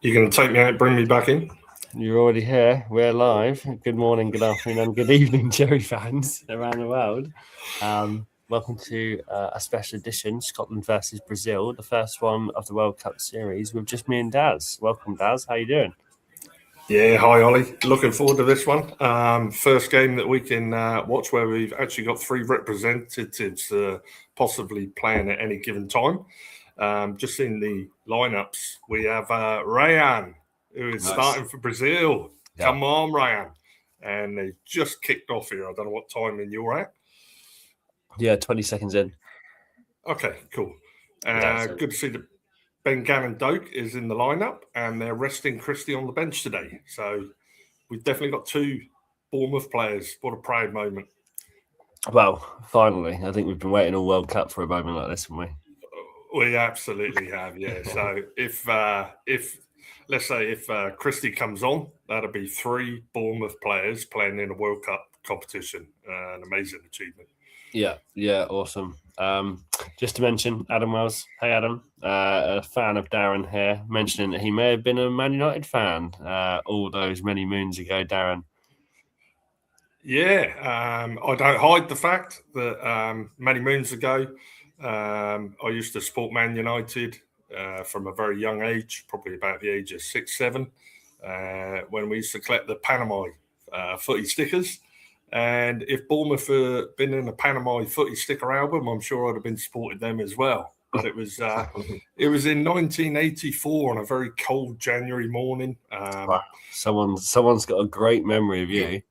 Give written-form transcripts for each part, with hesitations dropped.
You're going to take me out, bring me back in? You're already here. We're live. Good morning, good afternoon, and good evening, Cherry fans around the world. Welcome to a special edition, Scotland versus Brazil, the first one of the World Cup series with just me and Daz. Welcome, Daz. How you doing? Yeah, hi, Ollie. Looking forward to this one. First game that we can watch where we've actually got three representatives possibly playing at any given time. Just in the lineups, we have Ryan, who is starting for Brazil. Yeah. Come on, Ryan. And they just kicked off here. I don't know what timing you're at. Yeah, 20 seconds in. Okay, cool. Good to see that Ben Gannon Doak is in the lineup, and they're resting Christie on the bench today. So we've definitely got two Bournemouth players. What a proud moment. Well, finally. I think we've been waiting all World Cup for a moment like this, haven't we? We absolutely have, yeah. So if let's say if Christie comes on, that'll be three Bournemouth players playing in a World Cup competition. An amazing achievement. Yeah, awesome. Just to mention, Adam Wells. Hey, Adam. A fan of Darren here, mentioning that he may have been a Man United fan all those many moons ago, Darren. Yeah, I don't hide the fact that many moons ago, I used to support Man United from a very young age, probably about the age of 6, 7, when we used to collect the Panama footy stickers. And if Bournemouth had been in a Panama footy sticker album, I'm sure I'd have been supported them as well. But it was in 1984 on a very cold January morning. Wow. Someone's got a great memory of you.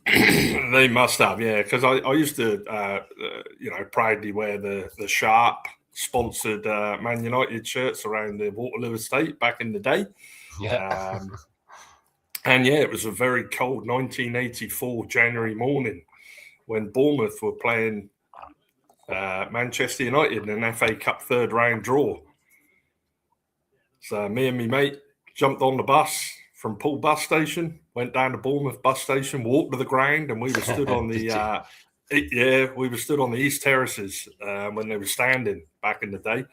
They must have, yeah, because I used to, proudly wear the Sharp sponsored Man United shirts around the Waterloo estate back in the day. Yeah. And yeah, it was a very cold 1984 January morning when Bournemouth were playing Manchester United in an FA Cup third round draw. So me and my mate jumped on the bus from Poole bus station, went down to Bournemouth bus station, walked to the ground, and we were stood on the we were stood on the East Terraces when they were standing back in the day.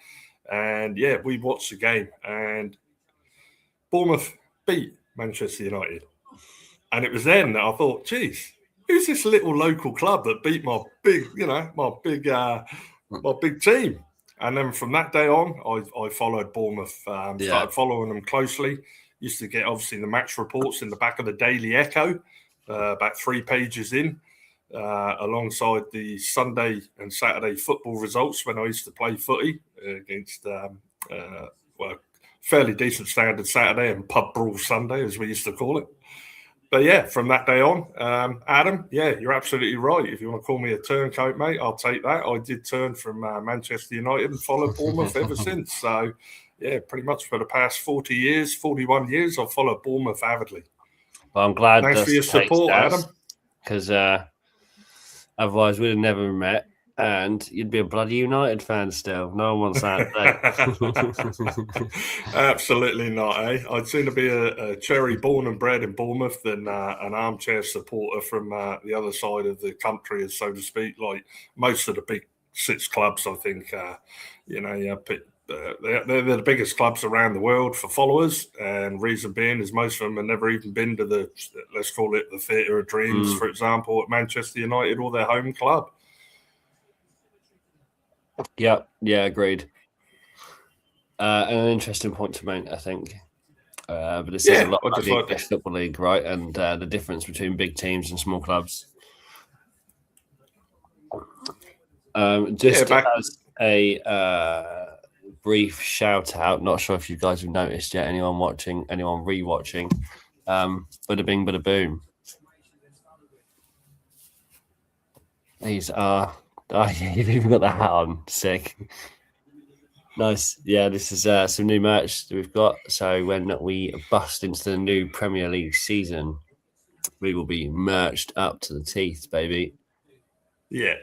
And yeah, we watched the game, and Bournemouth beat Manchester United. And it was then that I thought, geez, who's this little local club that beat my big team? And then from that day on, I followed Bournemouth, started following them closely. Used to get, obviously, the match reports in the back of the Daily Echo, about 3 pages in, alongside the Sunday and Saturday football results when I used to play footy against, fairly decent standard Saturday and pub brawl Sunday, as we used to call it. But yeah, from that day on, Adam, yeah, you're absolutely right. If you want to call me a turncoat, mate, I'll take that. I did turn from Manchester United and followed Bournemouth ever since. So, yeah, pretty much for the past 41 years, I've followed Bournemouth avidly. Well, I'm glad. Thanks for your support, Adam. Because otherwise we'd have never met. And you'd be a bloody United fan still. No one wants that. Absolutely not, eh? I'd sooner be a cherry born and bred in Bournemouth than an armchair supporter from the other side of the country, so to speak. Like most of the big 6 clubs, I think, they're the biggest clubs around the world for followers. And reason being is most of them have never even been to the, let's call it the Theatre of Dreams, for example, at Manchester United or their home club. Yeah, agreed. An interesting point to make, I think. But this is a lot about the English Football League, right? And the difference between big teams and small clubs. As a brief shout out, not sure if you guys have noticed yet, anyone watching, anyone re-watching, Bada Bing, Bada Boom. These are... Oh, yeah, you've even got the hat on. Sick. Nice. Yeah, this is some new merch that we've got. So when we bust into the new Premier League season, we will be merched up to the teeth, baby. Yeah.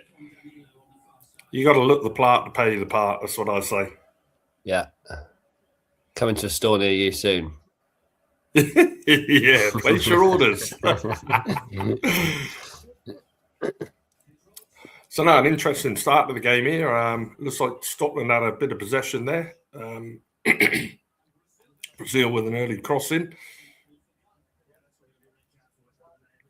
You got to look the part to pay the part. That's what I say. Yeah. Coming to a store near you soon. Yeah, place your orders. So now an interesting start to the game here. Looks like Scotland had a bit of possession there. Brazil with an early crossing.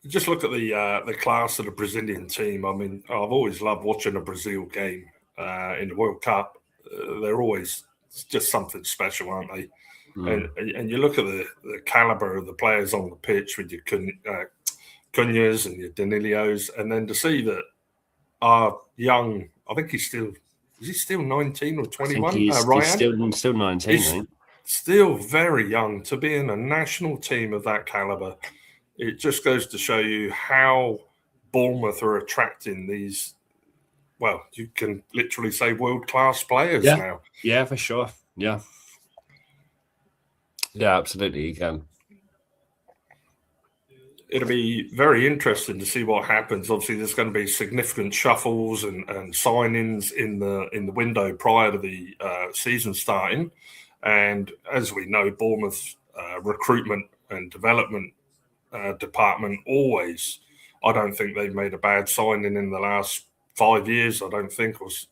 Just look at the class of the Brazilian team. I mean, I've always loved watching a Brazil game in the World Cup. They're always just something special, aren't they? And you look at the caliber of the players on the pitch with your Cunhas and your Danilios, and then to see that our young, I think is he still 19 or 21? He's still 19, he's still very young to be in a national team of that caliber. It just goes to show you how Bournemouth are attracting these, well, you can literally say world-class players now. Yeah, for sure. Yeah. Yeah, absolutely, you can. It'll be very interesting to see what happens. Obviously, there's going to be significant shuffles and signings in the window prior to the season starting. And as we know, Bournemouth's recruitment and development department always, I don't think they've made a bad signing in the last 5 years. I don't think was.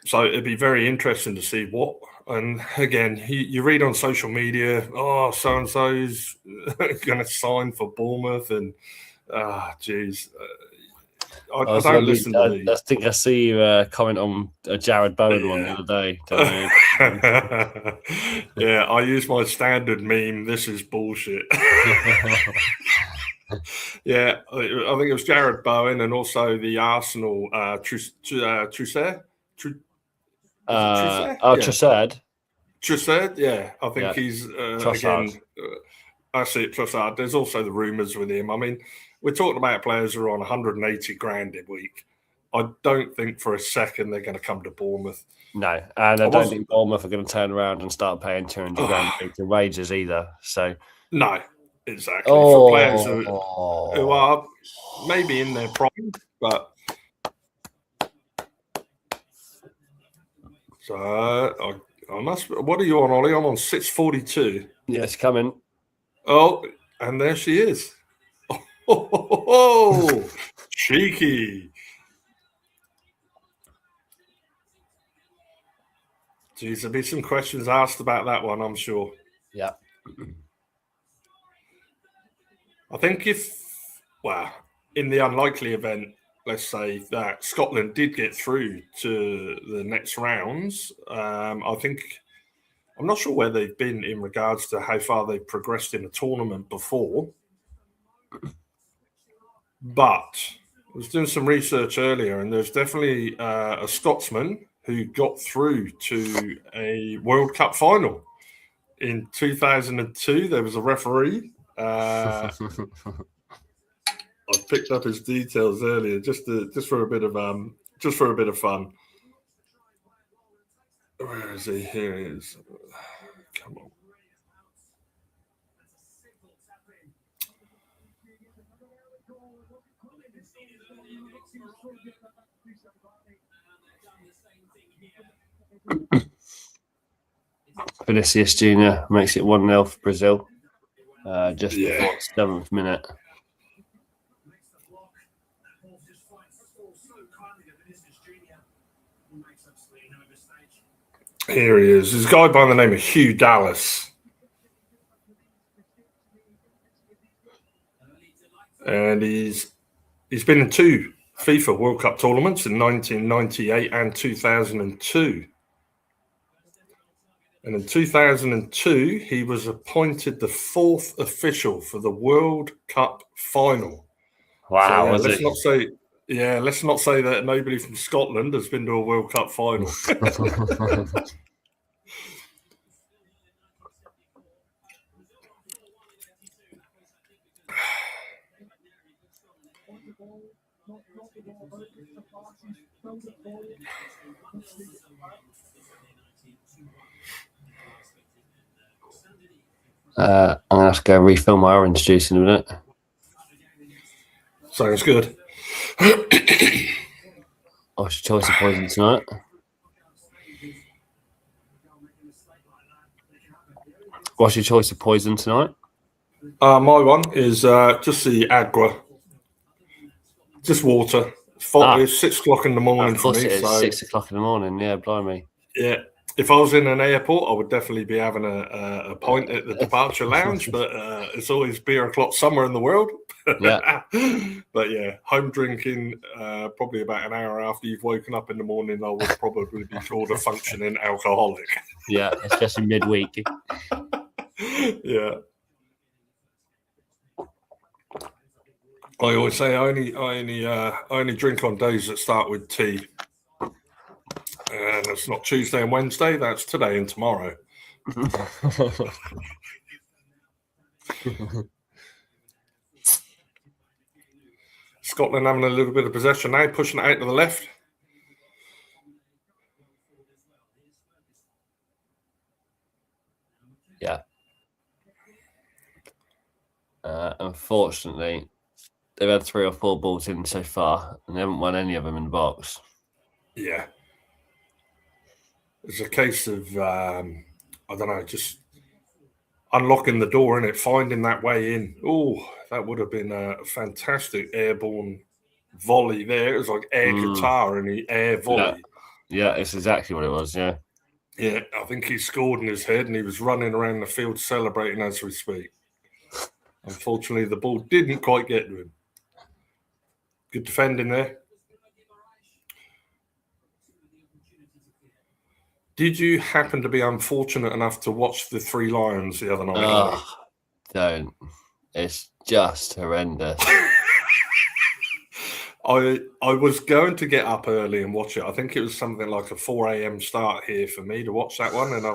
So it'd be very interesting to see what. And again, you read on social media, oh, so and so's going to sign for Bournemouth, and geez, I don't listen to these. I think I see you comment on a Jared Bowen one the other day. Yeah, I use my standard meme. This is bullshit. Yeah, I think it was Jared Bowen and also the Arsenal Trossard. Trossard. Trossard, yeah. I think he's again. I see it. Trossard. There's also the rumours with him. I mean, we're talking about players who are on 180 grand a week. I don't think for a second they're going to come to Bournemouth. No, and I don't think Bournemouth are going to turn around and start paying 200 grand to wages either. So no, exactly. For players who are maybe in their prime, but. So I must. What are you on, Ollie? I'm on 6:42. Yeah, it's coming. Oh, and there she is. Oh, cheeky. Geez, there'll be some questions asked about that one, I'm sure. Yeah. I think in the unlikely event, let's say that Scotland did get through to the next rounds, I'm not sure where they've been in regards to how far they've progressed in a tournament before. But I was doing some research earlier, and there's definitely a Scotsman who got through to a World Cup final. In 2002, there was a referee. I picked up his details earlier just for a bit of fun. Where is he? Here he is. Come on. Vinicius Jr. makes it 1-0 for Brazil. Just before the 7th minute. Here he is. There's a guy by the name of Hugh Dallas. And he's been in 2 FIFA World Cup tournaments in 1998 and 2002. And in 2002, he was appointed the 4th official for the World Cup final. Wow, so, let's not say that nobody from Scotland has been to a World Cup final. I'm going to have to go refill my orange juice in a minute. Sounds good. What's your choice of poison tonight? What's your choice of poison tonight? My one is just the agua. Just water. It's 6 o'clock in the morning for me. It is 6 o'clock in the morning. Yeah, blimey. Yeah. If I was in an airport, I would definitely be having a pint at the departure lounge, but it's always beer o'clock somewhere in the world. Yeah. But yeah, home drinking probably about an hour after you've woken up in the morning, I would probably be called a functioning alcoholic. Yeah, especially midweek. Yeah. I always say I only drink on days that start with T. And it's not Tuesday and Wednesday, that's today and tomorrow. Scotland having a little bit of possession now, pushing it out to the left. Yeah. Unfortunately, they've had 3 or 4 balls in so far, and they haven't won any of them in the box. Yeah. It's a case of, I don't know, just unlocking the door in it, finding that way in. Oh, that would have been a fantastic airborne volley there. It was like air guitar and the air volley. Yeah, it's exactly what it was, yeah. Yeah, I think he scored in his head and he was running around the field celebrating as we speak. Unfortunately, the ball didn't quite get to him. Good defending there. Did you happen to be unfortunate enough to watch the Three Lions the other night? Oh, don't. It's just horrendous. I was going to get up early and watch it. I think it was something like a 4 a.m. start here for me to watch that one. And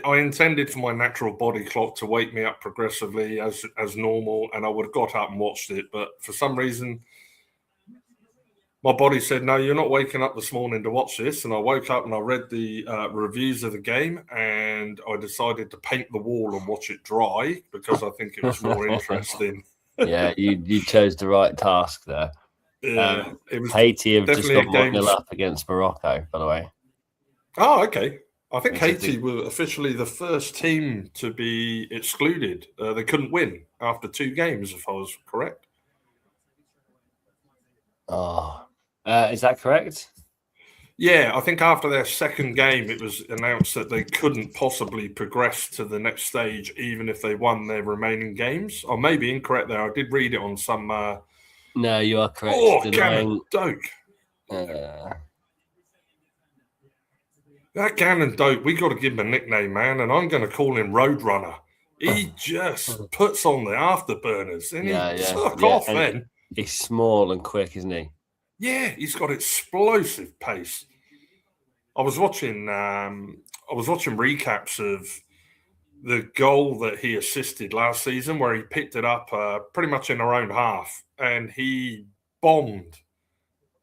I intended for my natural body clock to wake me up progressively as normal. And I would have got up and watched it. But for some reason, my body said, no, you're not waking up this morning to watch this. And I woke up and I read the reviews of the game and I decided to paint the wall and watch it dry because I think it was more interesting. Yeah, you chose the right task there. Yeah, it was Haiti have just got 1-0 up against Morocco, by the way. Oh, okay. I think Haiti were officially the first team to be excluded. They couldn't win after 2 games, if I was correct. Oh, is that correct? Yeah, I think after their second game, it was announced that they couldn't possibly progress to the next stage, even if they won their remaining games. I may be incorrect there. I did read it on some. No, you are correct. Oh, Gannon Doak. That Gannon Doak, we got to give him a nickname, man, and I'm going to call him Roadrunner. He just puts on the afterburners, and he took off then. He's small and quick, isn't he? Yeah, he's got explosive pace. I was watching recaps of the goal that he assisted last season, where he picked it up pretty much in our own half, and he bombed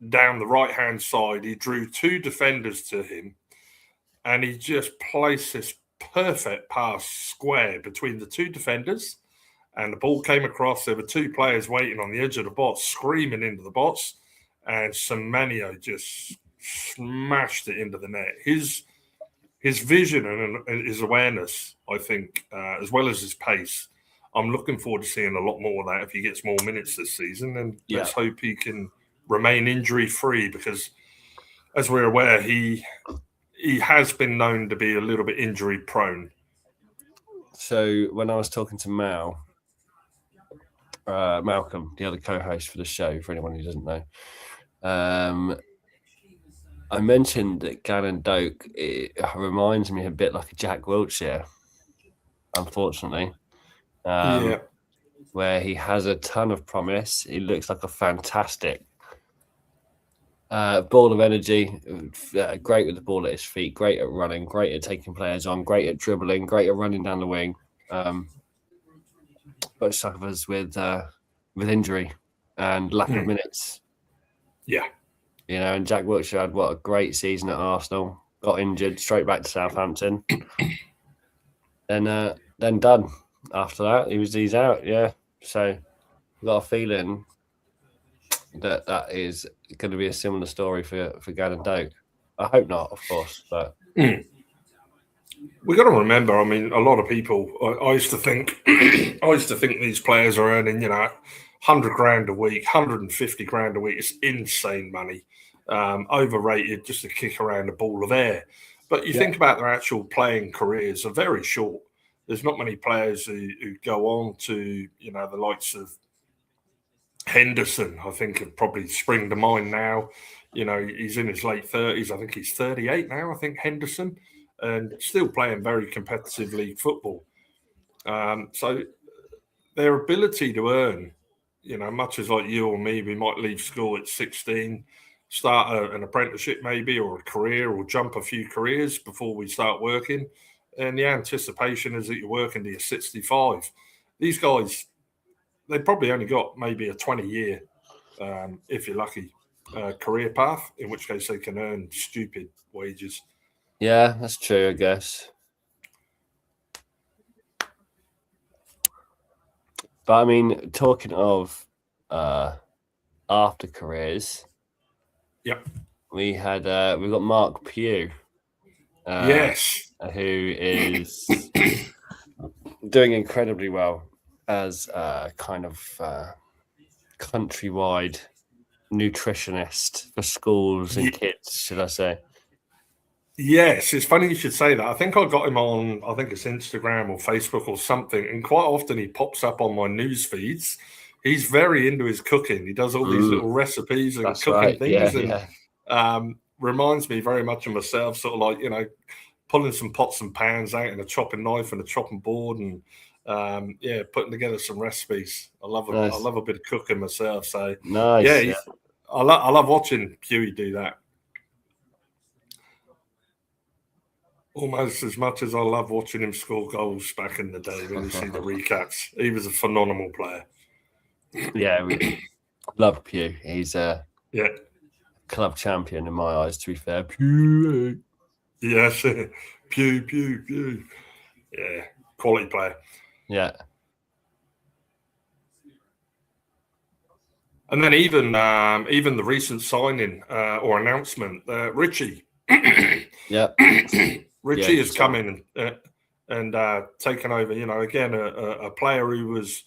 down the right-hand side. He drew 2 defenders to him, and he just placed this perfect pass square between the 2 defenders, and the ball came across. There were 2 players waiting on the edge of the box, screaming into the box, and Semenyo just smashed it into the net. His vision and his awareness, I think, as well as his pace, I'm looking forward to seeing a lot more of that if he gets more minutes this season. And let's hope he can remain injury-free because, as we're aware, he has been known to be a little bit injury-prone. So when I was talking to Malcolm, the other co-host for the show, for anyone who doesn't know, I mentioned that Gannon Doak, it reminds me a bit like a Jack Wilshere, unfortunately, where he has a ton of promise. He looks like a fantastic ball of energy, great with the ball at his feet, great at running, great at taking players on, great at dribbling, great at running down the wing, but suffers with injury and lack of minutes. Yeah. You know, and Jack Wilshere had a great season at Arsenal, got injured, straight back to Southampton. then done. After that, he's out, yeah. So I've got a feeling that is going to be a similar story for Gannon Doak. I hope not, of course, but we got to remember. I mean, a lot of people. I used to think, these players are earning, $100 grand a week, $150 grand a week. It's insane money. overrated just to kick around a ball of air. But you think about their actual playing careers are very short. There's not many players who go on to, the likes of Henderson, I think, have probably spring to mind now. He's in his late 30s. I think he's 38 now, I think, Henderson, and still playing very competitive league football. So their ability to earn, much as like you or me, we might leave school at 16, start an apprenticeship maybe, or a career, or jump a few careers before we start working. And the anticipation is that you're working to your 65. These guys, they probably only got maybe a 20-year, if you're lucky, career path, in which case they can earn stupid wages. Yeah, that's true, I guess. But I mean, talking of after careers, we got Mark Pugh. Yes, who is doing incredibly well as a kind of countrywide nutritionist for schools and kids, should I say? Yes, it's funny you should say that. I think I got him on, I think it's Instagram or Facebook or something, and quite often he pops up on my news feeds. He's very into his cooking. He does all these little recipes and cooking things, and reminds me very much of myself, sort of like, pulling some pots and pans out and a chopping knife and a chopping board, and putting together some recipes. I love a bit of cooking myself. So nice. I love watching Huey do that. Almost as much as I love watching him score goals back in the day when you see the recaps. He was a phenomenal player. Yeah, we love Pugh. He's a Yeah. club champion in my eyes, to be fair. Pugh. Yes. Pew. Yeah. Quality player. Yeah. And then even the recent signing or announcement, Richie. Yeah. Richie has come in and taken over, again, a player who has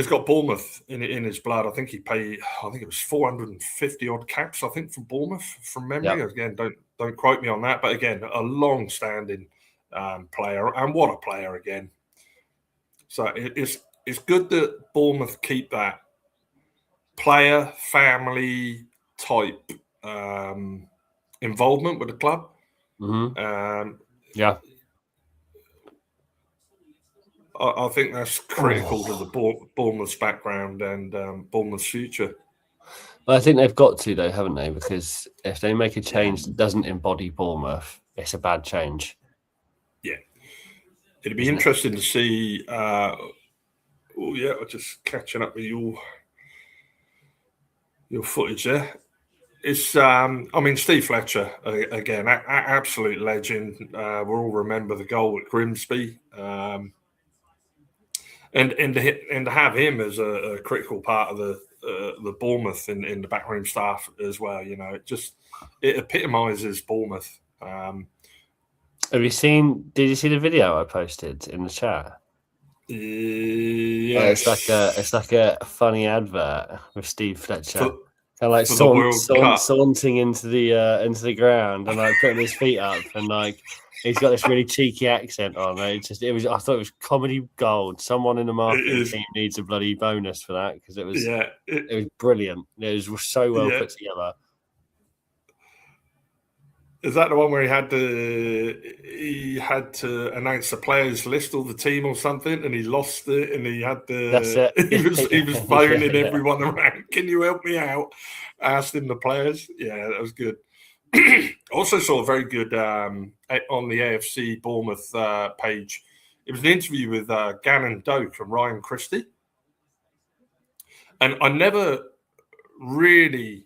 got Bournemouth in his blood. I think it was 450 odd caps, I think, for Bournemouth from memory. Yep. Again, don't quote me on that, but again, a long-standing player, and what a player again. So it's good that Bournemouth keep that player family type involvement with the club. Mm-hmm. I think that's critical to the Bournemouth's background and Bournemouth's future. Well, I think they've got to, though, haven't they? Because if they make a change that doesn't embody Bournemouth, it's a bad change. Yeah. It'd be interesting to see. I'm just catching up with your footage there. It's, Steve Fletcher, again, absolute legend. We'll all remember the goal at Grimsby. And to have him as a critical part of the Bournemouth in the backroom staff as well, it epitomises Bournemouth. Did you see the video I posted in the chat? Yes. It's like a funny advert with Steve Fletcher. And like saunting into the ground and like putting his feet up, and like he's got this really cheeky accent on. I thought it was comedy gold. Someone in the marketing team needs a bloody bonus for that, because it was brilliant. It was so well put together. Is that the one where he had to announce the players list or the team or something, and he lost it, and he had to? That's it. He was phoning everyone around. Can you help me out? Asking the players. Yeah, that was good. Also saw a very good on the AFC Bournemouth page. It was an interview with Gannon Doak and Ryan Christie, and I never really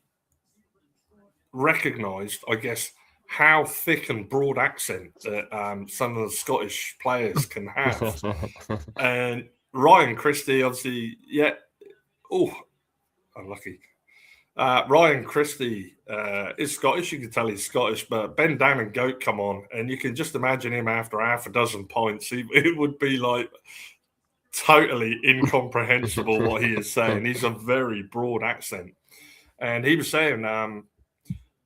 recognised, I guess, how thick and broad accent that some of the Scottish players can have. And Ryan Christie, obviously, unlucky. Ryan Christie is Scottish. You can tell he's Scottish, but Ben Dan and Goat come on, and you can just imagine him after half a dozen pints. It would be like totally incomprehensible what he is saying. He's a very broad accent. And he was saying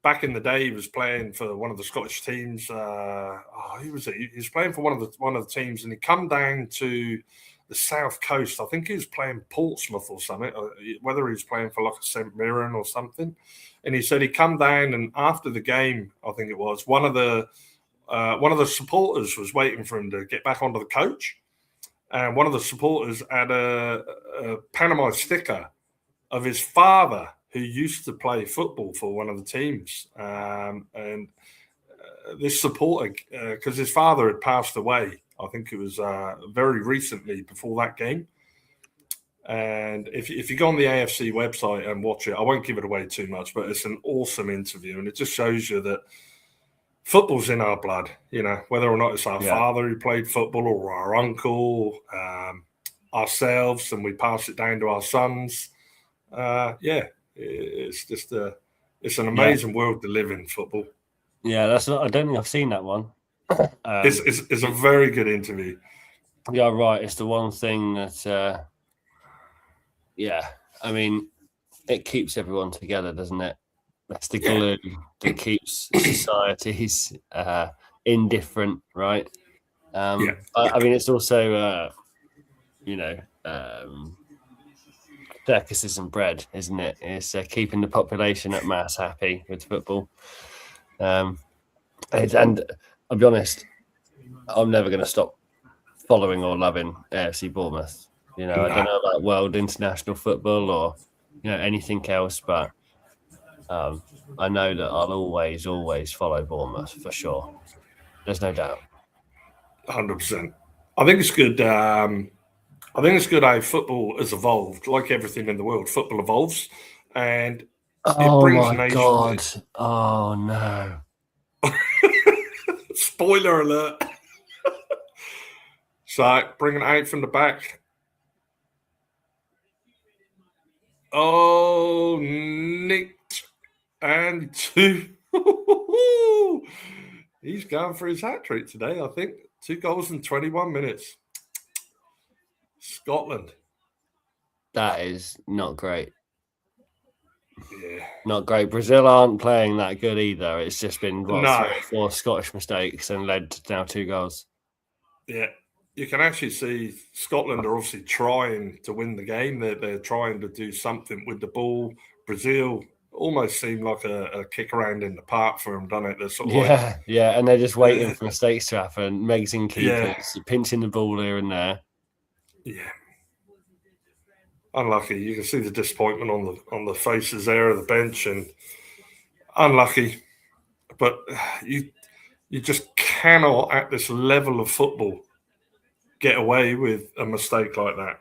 back in the day he was playing for one of the Scottish teams. He was playing for one of the teams, and he come down to the south coast. I think he was playing Portsmouth or something, whether he was playing for like a St Mirren or something. And he said he come down, and after the game, I think it was one of the supporters was waiting for him to get back onto the coach, and one of the supporters had a Panama sticker of his father, who used to play football for one of the teams. This supporter, because his father had passed away, I think it was very recently before that game. And if you go on the AFC website and watch it, I won't give it away too much, but it's an awesome interview. And it just shows you that football's in our blood, whether or not it's our father who played football or our uncle, ourselves, and we pass it down to our sons. It's just it's an amazing world to live in, football. Yeah, I don't think I've seen that one. It's a very good interview. Yeah, right. It's the one thing that, I mean, it keeps everyone together, doesn't it? That's the glue that keeps societies indifferent, right? I mean, it's also, circuses and bread, isn't it? It's keeping the population at mass happy with football. And I'll be honest, I'm never going to stop following or loving AFC Bournemouth. I don't know about world international football or anything else, but I know that I'll always follow Bournemouth for sure. There's no doubt. 100%. I think it's good. I think it's good how football has evolved. Like everything in the world, football evolves, and it brings nations. God! Oh no! Spoiler alert! So bringing it out from the back. Oh, nicked and two. He's going for his hat trick today. I think 2 goals in 21 minutes. Scotland. That is not great. Yeah. Not great. Brazil aren't playing that good either. It's just been 3 or 4 Scottish mistakes and led to now 2 goals. Yeah. You can actually see Scotland are obviously trying to win the game. They're trying to do something with the ball. Brazil almost seemed like a kick around in the park for them, doesn't it? They're sort of and they're just waiting for mistakes to happen. Megs in keepers, pinching the ball here and there. Yeah. Unlucky. You can see the disappointment on the faces there of the bench, and unlucky. But you just cannot, at this level of football, get away with a mistake like that.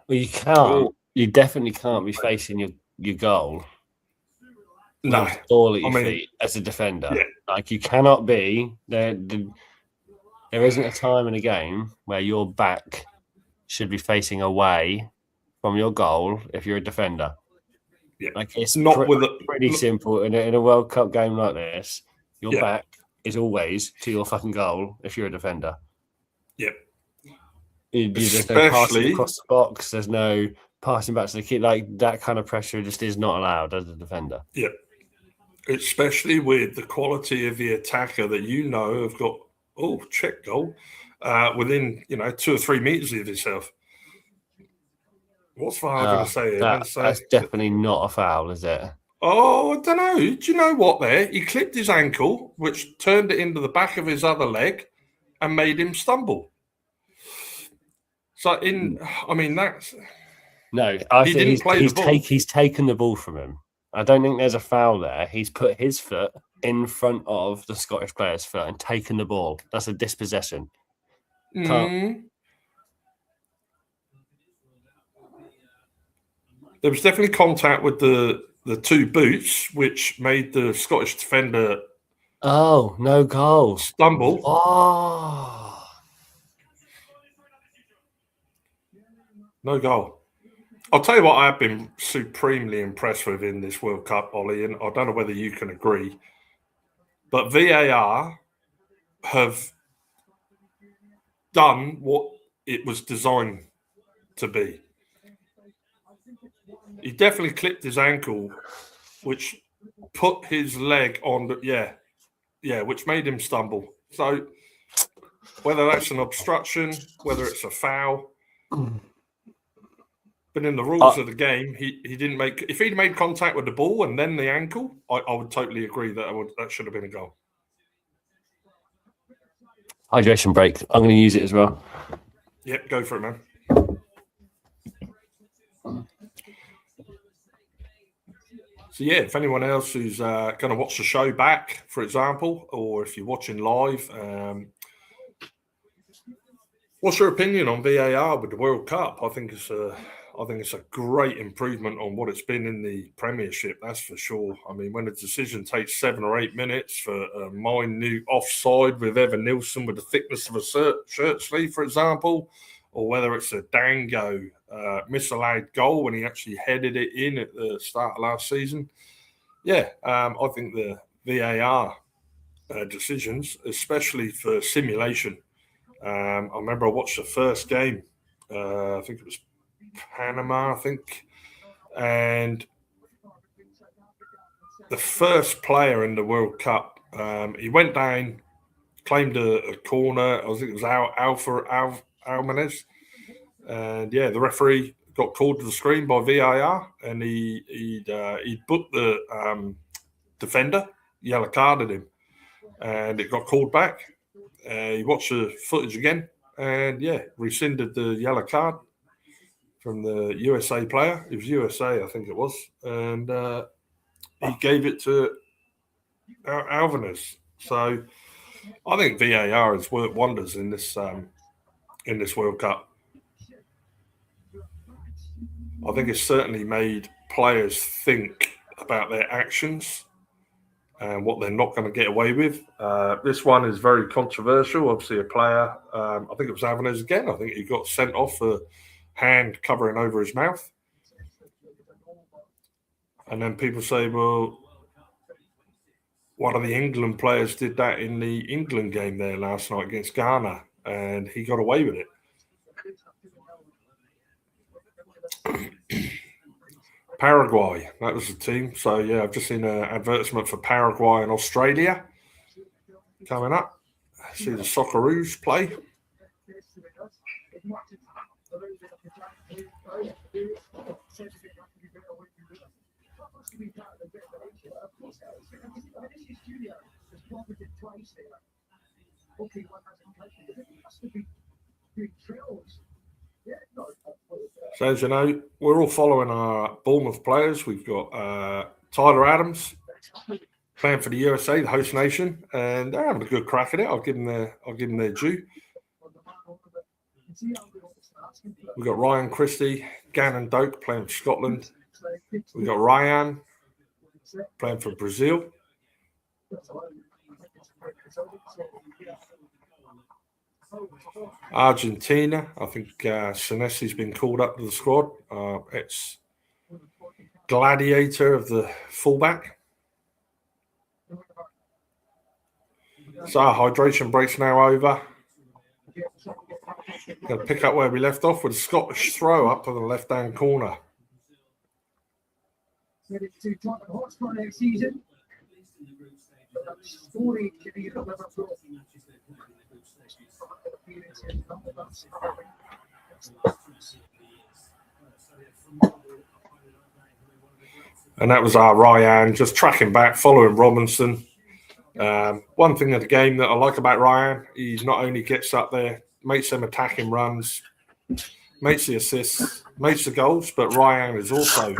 Well, you can't. You definitely can't be facing your goal. No, with the ball at your feet as a defender. Yeah. Like, you cannot be there. There isn't a time in a game where your back should be facing away from your goal if you're a defender. Yeah. Like, it's pretty simple in a World Cup game like this. Your back is always to your fucking goal if you're a defender. Yep. There's no passing across the box. There's no passing back to the kid. Like, that kind of pressure just is not allowed as a defender. Yep. Especially with the quality of the attacker that have got check goal within 2 or 3 meters of yourself. What's VAR going to say? That's definitely not a foul, is it? Oh, I don't know. Do you know what? There, he clipped his ankle, which turned it into the back of his other leg, and made him stumble. So, that's no. I think he's taken the ball from him. I don't think there's a foul there. He's put his foot in front of the Scottish player's foot and taken the ball. That's a dispossession. There was definitely contact with the 2 boots, which made the Scottish defender. Oh, no goal. Stumble. Oh. No goal. I'll tell you what I've been supremely impressed with in this World Cup, Ollie, and I don't know whether you can agree, but VAR have done what it was designed to be. He definitely clipped his ankle, which put his leg on the which made him stumble. So whether that's an obstruction, whether it's a foul, but in the rules of the game, he didn't make. If he'd made contact with the ball and then the ankle, I would totally agree that should have been a goal. Hydration break. I'm going to use it as well. Yep, go for it, man. So yeah, if anyone else who's going to watch the show back, for example, or if you're watching live, what's your opinion on VAR with the World Cup? I think it's a great improvement on what it's been in the Premiership. That's for sure. I mean, when a decision takes 7 or 8 minutes for a minute offside with Evan Nilsson with the thickness of a shirt sleeve, for example, or whether it's a Dango misallowed goal when he actually headed it in at the start of last season. Yeah, I think the VAR decisions, especially for simulation. I remember I watched the first game. I think it was Panama, and the first player in the World Cup, he went down, claimed a corner. I think it was Almanez, and yeah, the referee got called to the screen by VAR, and he booked the defender, yellow carded him, and it got called back. He watched the footage again, and yeah, rescinded the yellow card from the USA player. It was USA, I think it was, and he gave it to Alvarez. So I think VAR has worked wonders in this World Cup. I think it's certainly made players think about their actions and what they're not going to get away with. This one is very controversial. Obviously, a player, I think it was Alvarez again. I think he got sent off for hand covering over his mouth. And then people say, well, one of the England players did that in the England game there last night against Ghana, and he got away with it. Paraguay, that was the team. So, yeah, I've just seen an advertisement for Paraguay and Australia coming up. See the Socceroos play. So as you know, we're all following our Bournemouth players. We've got Tyler Adams playing for the USA, the host nation, and they're having a good crack at it. I'll give them their due. We've got Ryan Christie, Gannon Doak playing for Scotland. We've got Ryan playing for Brazil. Argentina, I think Senesi's been called up to the squad. It's Gladiator of the fullback. So our hydration break's now over. Going to pick up where we left off with a Scottish throw up to the left-hand corner. And that was our Ryan just tracking back, following Robinson. One thing of the game that I like about Ryan, he not only gets up there, makes them attacking runs, makes the assists, makes the goals, but Ryan is also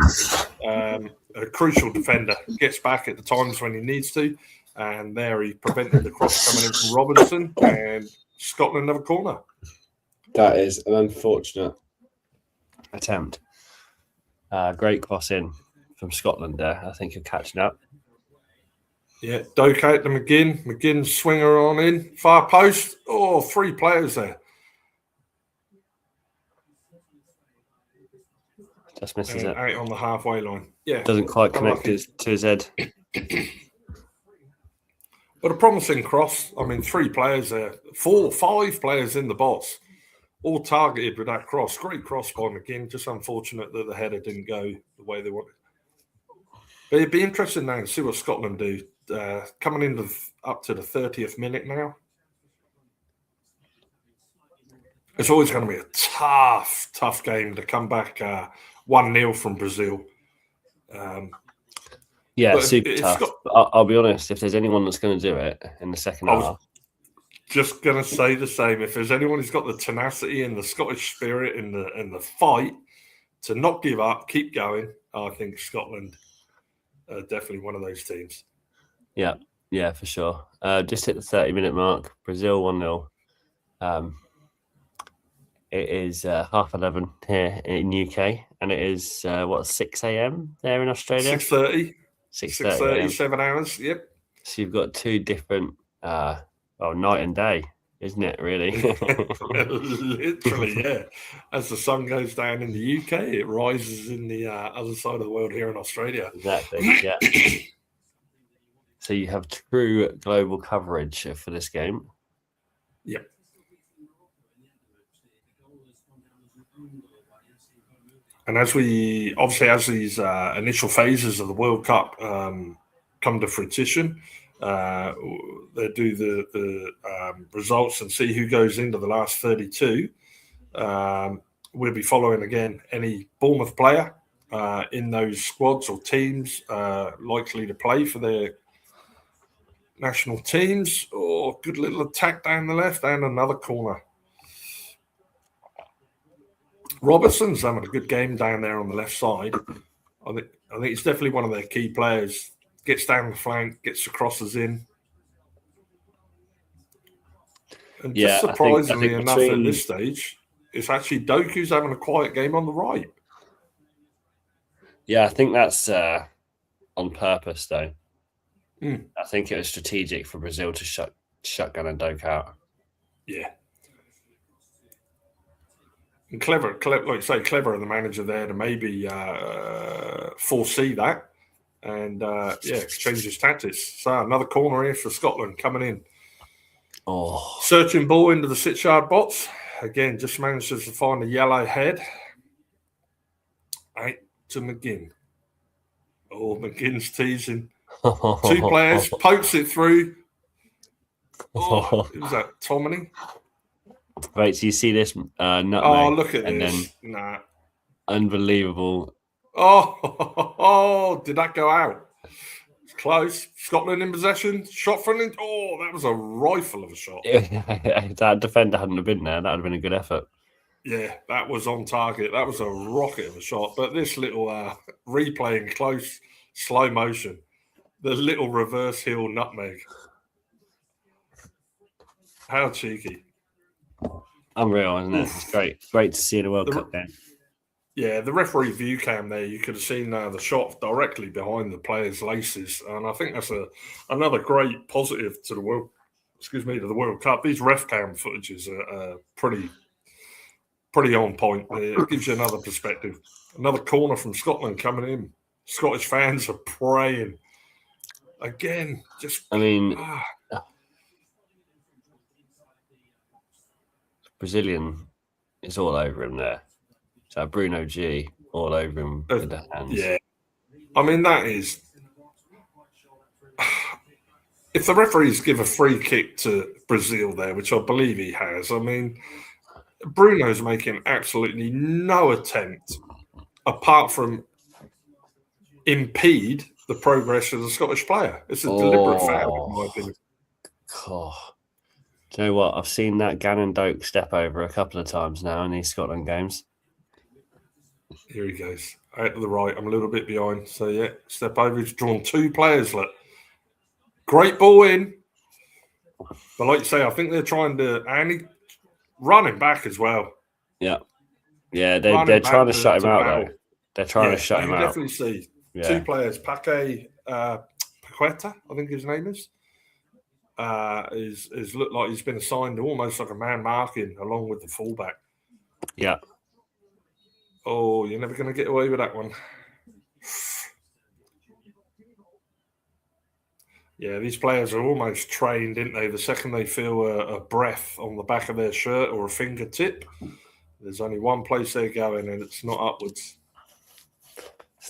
a crucial defender, gets back at the times when he needs to, and there he prevented the cross coming in from Robinson, and Scotland have a corner. That is an unfortunate attempt. Great cross in from Scotland there. I think you're catching up. Yeah, Doak out to McGinn. McGinn swinger on in. Far post. Oh, 3 players there. Just misses it. Out on the halfway line. Yeah. Doesn't quite connect to his head. But a promising cross. I mean, 3 players there. 4, 5 players in the box. all targeted with that cross. Great cross by McGinn. Just unfortunate that the header didn't go the way they wanted. But it'd be interesting now to see what Scotland do. Coming into up to the 30th minute now. It's always going to be a tough game to come back 1-0 from Brazil. Super tough. I'll be honest, if there's anyone that's going to do it in the second half. Just going to say the same. If there's anyone who's got the tenacity and the Scottish spirit and the fight to not give up, keep going, I think Scotland are definitely one of those teams. Yeah, for sure. Just hit the 30-minute mark. Brazil 1-0. It is 11:30 here in UK, and it is 6 a.m. there in Australia. 6:30. 6:30, 7 hours. Yep. So you've got two different, night and day, isn't it? Really? Literally, yeah. As the sun goes down in the UK, it rises in the other side of the world here in Australia. Exactly. Yeah. So you have true global coverage for this game. Yep. And as these initial phases of the World Cup come to fruition, they do the results and see who goes into the last 32. We'll be following again any Bournemouth player in those squads or teams likely to play for their national teams. Or good little attack down the left and another corner. Robertson's having a good game down there on the left side. I think he's definitely one of their key players. Gets down the flank, gets the crosses in. And just surprisingly enough at this stage, it's actually Doku's having a quiet game on the right. Yeah, I think that's on purpose, though. I think it was strategic for Brazil to shutgun and Doku out. Yeah. And clever, like you say, clever the manager there to maybe foresee that and change his tactics. So another corner here for Scotland coming in. Oh, searching ball into the 6-yard box again. Just manages to find a yellow head. Out to McGinn. Oh, McGinn's teasing. Two players pokes it through. Oh, was that Tomini? Right, so you see this nutmeg. Oh, look at and this. Then unbelievable. Oh, did that go out? It's close. Scotland in possession. Shot from it. Oh, that was a rifle of a shot. If that defender hadn't have been there, that would have been a good effort. Yeah, that was on target. That was a rocket of a shot. But this little replay in close, slow motion, the little reverse heel nutmeg. How cheeky. Unreal, isn't it? It's great. Great to see in a World Cup game. Yeah, the referee view cam there, you could have seen the shot directly behind the player's laces. And I think that's another great positive to the World Cup. These ref cam footages are pretty on point. It gives you another perspective. Another corner from Scotland coming in. Scottish fans are praying. Again, Brazilian is all over him there. So Bruno G all over him with the hands. Yeah. I mean, that is... If the referees give a free kick to Brazil there, which I believe he has, I mean, Bruno's making absolutely no attempt apart from impede the progress of the Scottish player. It's a deliberate foul, in my opinion. Oh. Do you know what? I've seen that Gannon Doak step over a couple of times now in these Scotland games. Here he goes. Out to the right. I'm a little bit behind. So, yeah, step over. He's drawn two players. Look. Great ball in. But like you say, I think they're trying to... And he running back as well. Yeah. Yeah, they're trying to shut him out, though. They're trying to shut him out. You definitely see two players. Paqueta, I think his name is looked like he's been assigned almost like a man marking along with the fullback. Yeah. Oh, you're never going to get away with that one. Yeah, these players are almost trained, didn't they? The second they feel a breath on the back of their shirt or a fingertip, there's only one place they're going, and it's not upwards.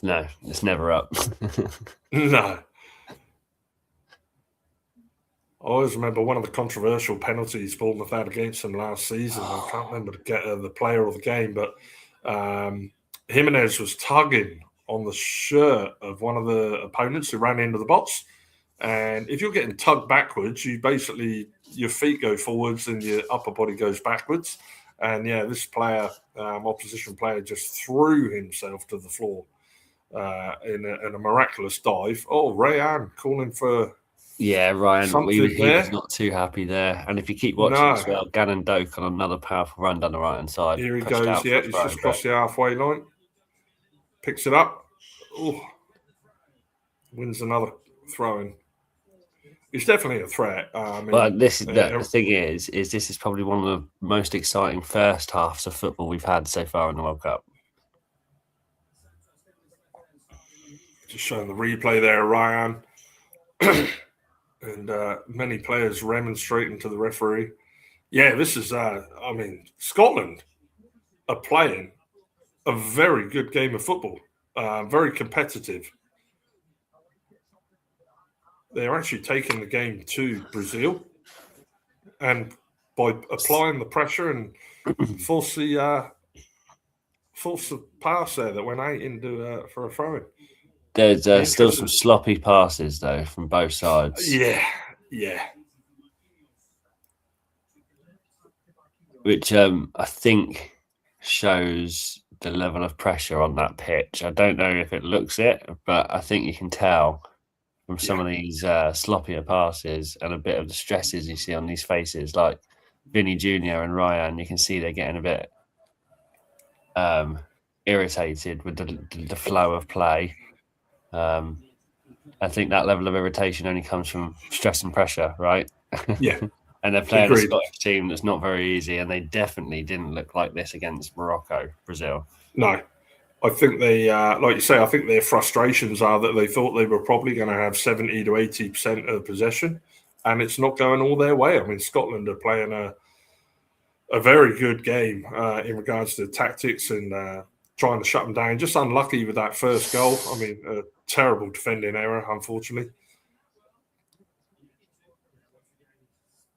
No, it's never up. No. I always remember one of the controversial penalties Bournemouth had against them last season. I can't remember the player or the game, but Jimenez was tugging on the shirt of one of the opponents who ran into the box. And if you're getting tugged backwards, your feet go forwards and your upper body goes backwards. And yeah, this player, opposition player, just threw himself to the floor in a miraculous dive. Oh, Rayan calling for. Yeah, Ryan, he was there. not too happy there. And if you keep watching as well, Gannon Doak on another powerful run down the right-hand side. Here he goes, yeah, he's just crossed the halfway line. Picks it up. Ooh. Wins another throw-in. He's definitely a threat. But the thing is this is probably one of the most exciting first halves of football we've had so far in the World Cup. Just showing the replay there, Ryan. And many players remonstrating to the referee. Yeah, this is, Scotland are playing a very good game of football, very competitive. They're actually taking the game to Brazil, and by applying the pressure and force the pass there that went out into for a throw-in. There's still some sloppy passes, though, from both sides. Yeah. Which I think shows the level of pressure on that pitch. I don't know if it looks it, but I think you can tell from some of these sloppier passes and a bit of the stresses you see on these faces, like Vinny Jr. and Ryan. You can see they're getting a bit irritated with the flow of play. I think that level of irritation only comes from stress and pressure, right? Yeah. And they're playing a Scottish team that's not very easy, and they definitely didn't look like this against Brazil. No. I think they, like you say, I think their frustrations are that they thought they were probably going to have 70 to 80% of possession, and it's not going all their way. I mean, Scotland are playing a very good game in regards to tactics and trying to shut them down. Just unlucky with that first goal. I mean, a terrible defending error, unfortunately.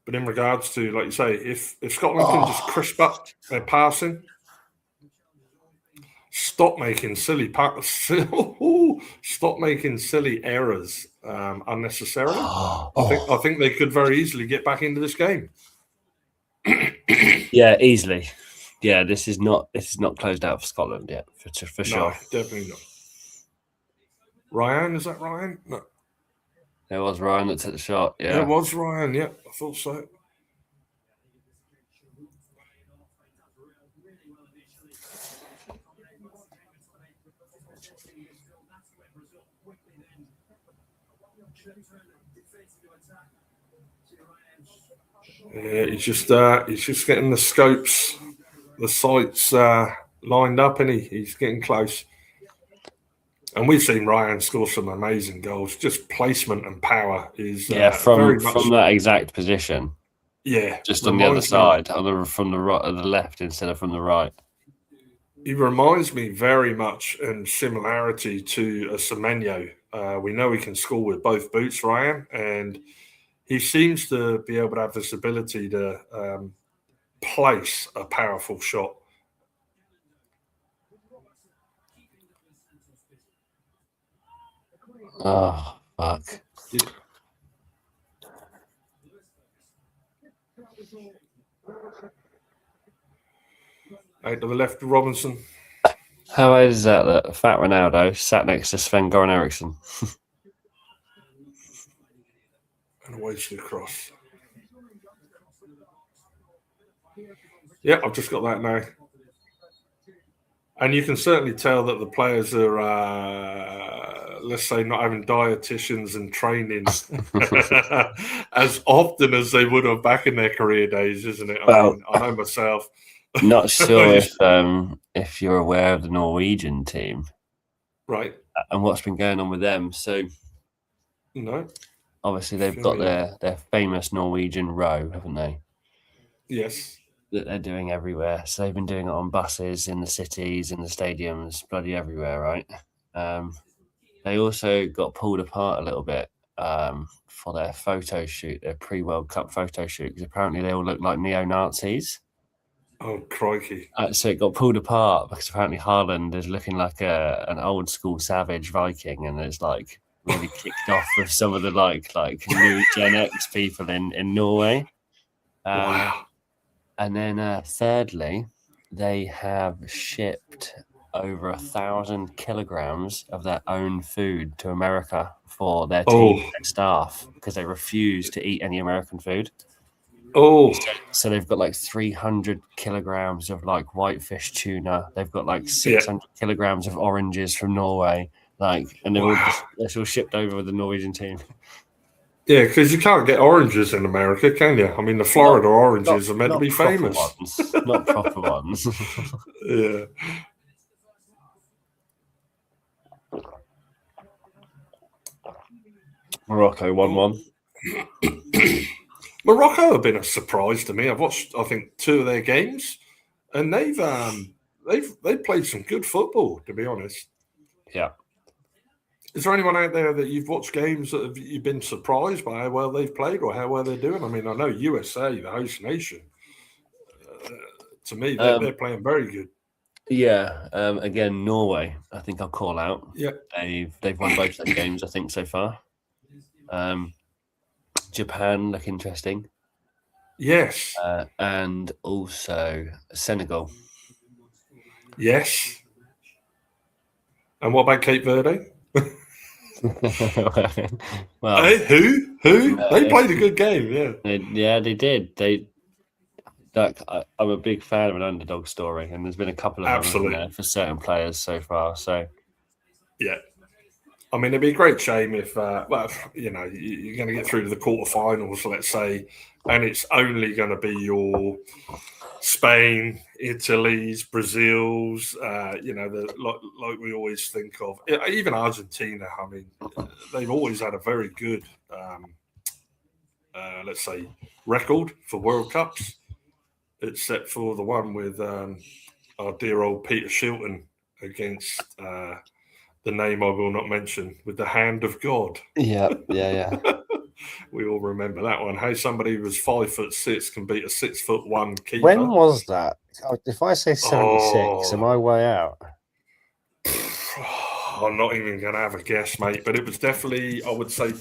But in regards to, like you say, if Scotland can just crisp up their passing, stop making silly errors unnecessarily, I think they could very easily get back into this game. Yeah, easily. Yeah, this is not closed out for Scotland yet, for sure. No, definitely not. Ryan, is that Ryan? No. It was Ryan that took the shot, yeah. It was Ryan, yeah, I thought so. Yeah, he's just getting the scopes, the sights lined up, and he's getting close. And we've seen Ryan score some amazing goals. Just placement and power is from that exact position. Yeah, just on the other side, from the right, the left instead of from the right. He reminds me very much in similarity to a Semenyo. We know he can score with both boots, Ryan, and he seems to be able to have this ability to place a powerful shot. Oh, fuck. Out to the left, Robinson. How is that fat Ronaldo sat next to Sven-Goran Eriksson? And away to the cross. Yeah, I've just got that now. And you can certainly tell that the players are, let's say, not having dietitians and training as often as they would have back in their career days, isn't it? I know myself. Not sure if you're aware of the Norwegian team, right? And what's been going on with them. So, no, obviously they've got their famous Norwegian row, haven't they? Yes. That they're doing everywhere. So they've been doing it on buses, in the cities, in the stadiums, bloody everywhere, right? They also got pulled apart a little bit for their photo shoot, their pre-World Cup photo shoot, because apparently they all look like neo-Nazis. Oh, crikey. So it got pulled apart because apparently Haaland is looking like an old school savage Viking, and it's like really kicked off with some of the like new Gen X people in Norway. Wow. And then thirdly, they have shipped over 1,000 kilograms of their own food to America for their team, their staff, because they refuse to eat any American food. So they've got like 300 kilograms of like whitefish tuna. They've got like 600 kilograms of oranges from Norway. Like, and they're all shipped over with the Norwegian team. Yeah, because you can't get oranges in America, can you? I mean, the Florida oranges are meant to be famous. Not proper ones. Yeah. Morocco 1-1. Morocco have been a surprise to me. I've watched, I think, 2 of their games, and they've played some good football, to be honest. Yeah. Is there anyone out there that you've watched games that you've been surprised by how well they've played or how well they're doing? I mean, I know USA, the host nation, to me, they're playing very good. Yeah. Again, Norway, I think I'll call out. Yeah. They've won both their games, I think, so far. Japan look interesting. Yes. And also Senegal. Yes. And what about Cape Verde? Well, hey, who? They played a good game, yeah. They did. I'm a big fan of an underdog story, and there's been a couple of them there for certain players so far. So, yeah. I mean, it'd be a great shame if, you're going to get through to the quarterfinals, let's say, and it's only going to be your Spain, Italy's, Brazil's, like we always think of. Even Argentina, I mean, they've always had a very good, let's say, record for World Cups, except for the one with our dear old Peter Shilton against the name I will not mention, with the hand of God. Yeah. We all remember that one. How somebody who was 5'6" can beat a 6'1" keeper. When was that? If I say 76, am I way out? I'm not even going to have a guess, mate, but it was definitely, I would say,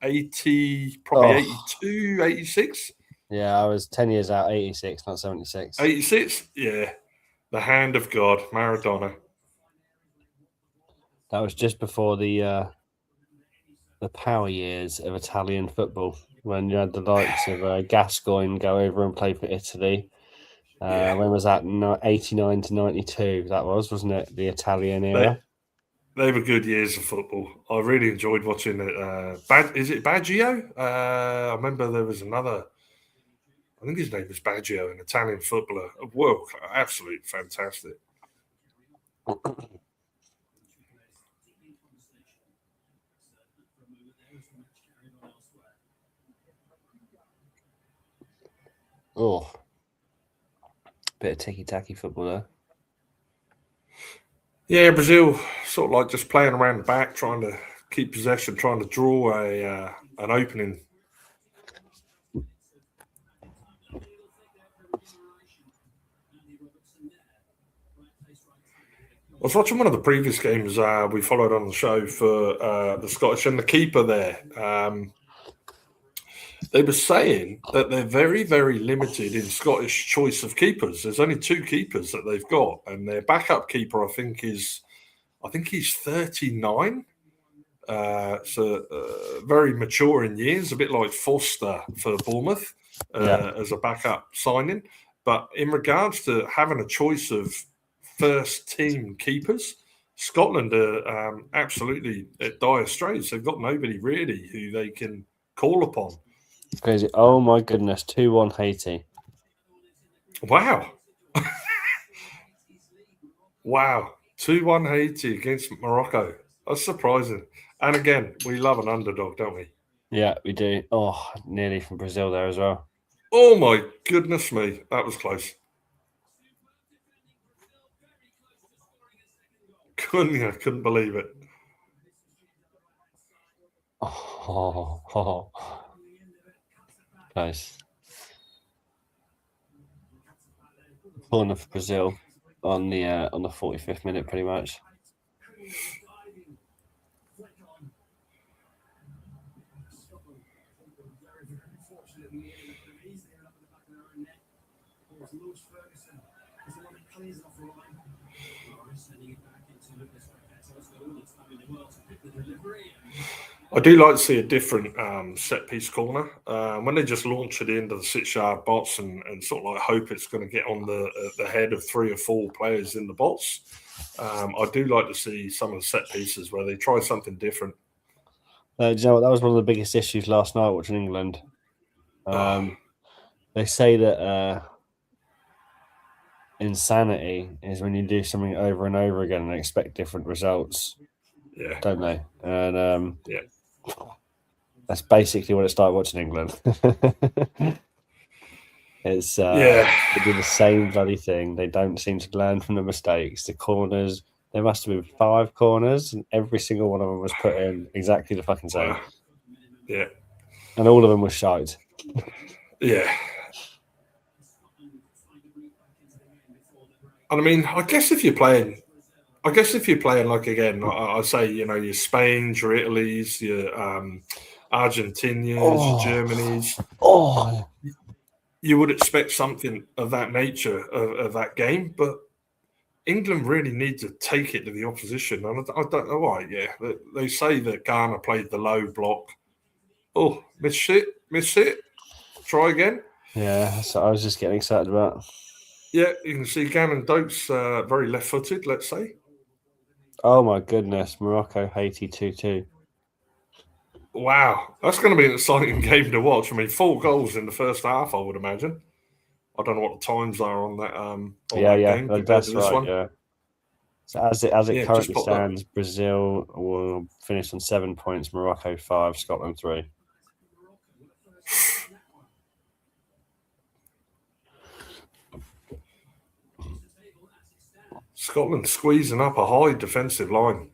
80, probably 82, 86. Yeah, I was 10 years out, 86, not 76. 86? Yeah. The hand of God, Maradona. That was just before the power years of Italian football, when you had the likes of Gascoigne go over and play for Italy. When was that? 89 to 92, that wasn't it? The Italian era. They were good years of football. I really enjoyed watching it. Is it Baggio? I remember there was another, I think his name was Baggio, an Italian footballer. World, absolutely fantastic. Oh, bit of ticky-tacky football there. Yeah, Brazil sort of like just playing around the back, trying to keep possession, trying to draw an opening. I was watching one of the previous games we followed on the show for the Scottish, and the keeper there. They were saying that they're very, very limited in Scottish choice of keepers. There's only 2 keepers that they've got, and their backup keeper, I think he's 39. Very mature in years, a bit like Foster for Bournemouth as a backup signing. But in regards to having a choice of first team keepers, Scotland are absolutely at dire straits. They've got nobody really who they can call upon. It's crazy. Oh my goodness, 2-1 Haiti. Wow. Wow. 2-1 Haiti against Morocco. That's surprising. And again, we love an underdog, don't we? Yeah, we do. Oh, nearly from Brazil there as well. Oh my goodness me, that was close. Couldn't believe it. Oh, nice. Corner for Brazil on the 45th minute, pretty much. I do like to see a different set piece corner when they just launch it into the 6-yard box and sort of like hope it's going to get on the head of 3 or 4 players in the box. I do like to see some of the set pieces where they try something different. Do you know what? That was one of the biggest issues last night watching England. They say that insanity is when you do something over and over again and expect different results. Yeah, don't they? And yeah, that's basically what it's like watching England. It's yeah. they do the same bloody thing. They don't seem to learn from the mistakes. The corners, there must have been 5 corners, and every single one of them was put in exactly the fucking same. Yeah, and all of them were shite. Yeah. And I mean, I guess if you're playing like again, I say, you know, your Spain, your Italy's, your Argentinians, your Germany's. You would expect something of that nature of that game, but England really need to take it to the opposition. And I don't know why. Yeah, they say that Ghana played the low block. Oh, missed it. Try again. Yeah, so I was just getting excited about. Yeah, you can see Gannon Doak's very left-footed, let's say. Oh my goodness, Morocco, Haiti 2-2. Wow, that's going to be an exciting game to watch. I mean, 4 goals in the first half, I would imagine. I don't know what the times are on that game compared that's to this right. one. Yeah. So as it currently stands, Brazil will finish on 7 points, Morocco 5, Scotland 3. Scotland squeezing up a high defensive line.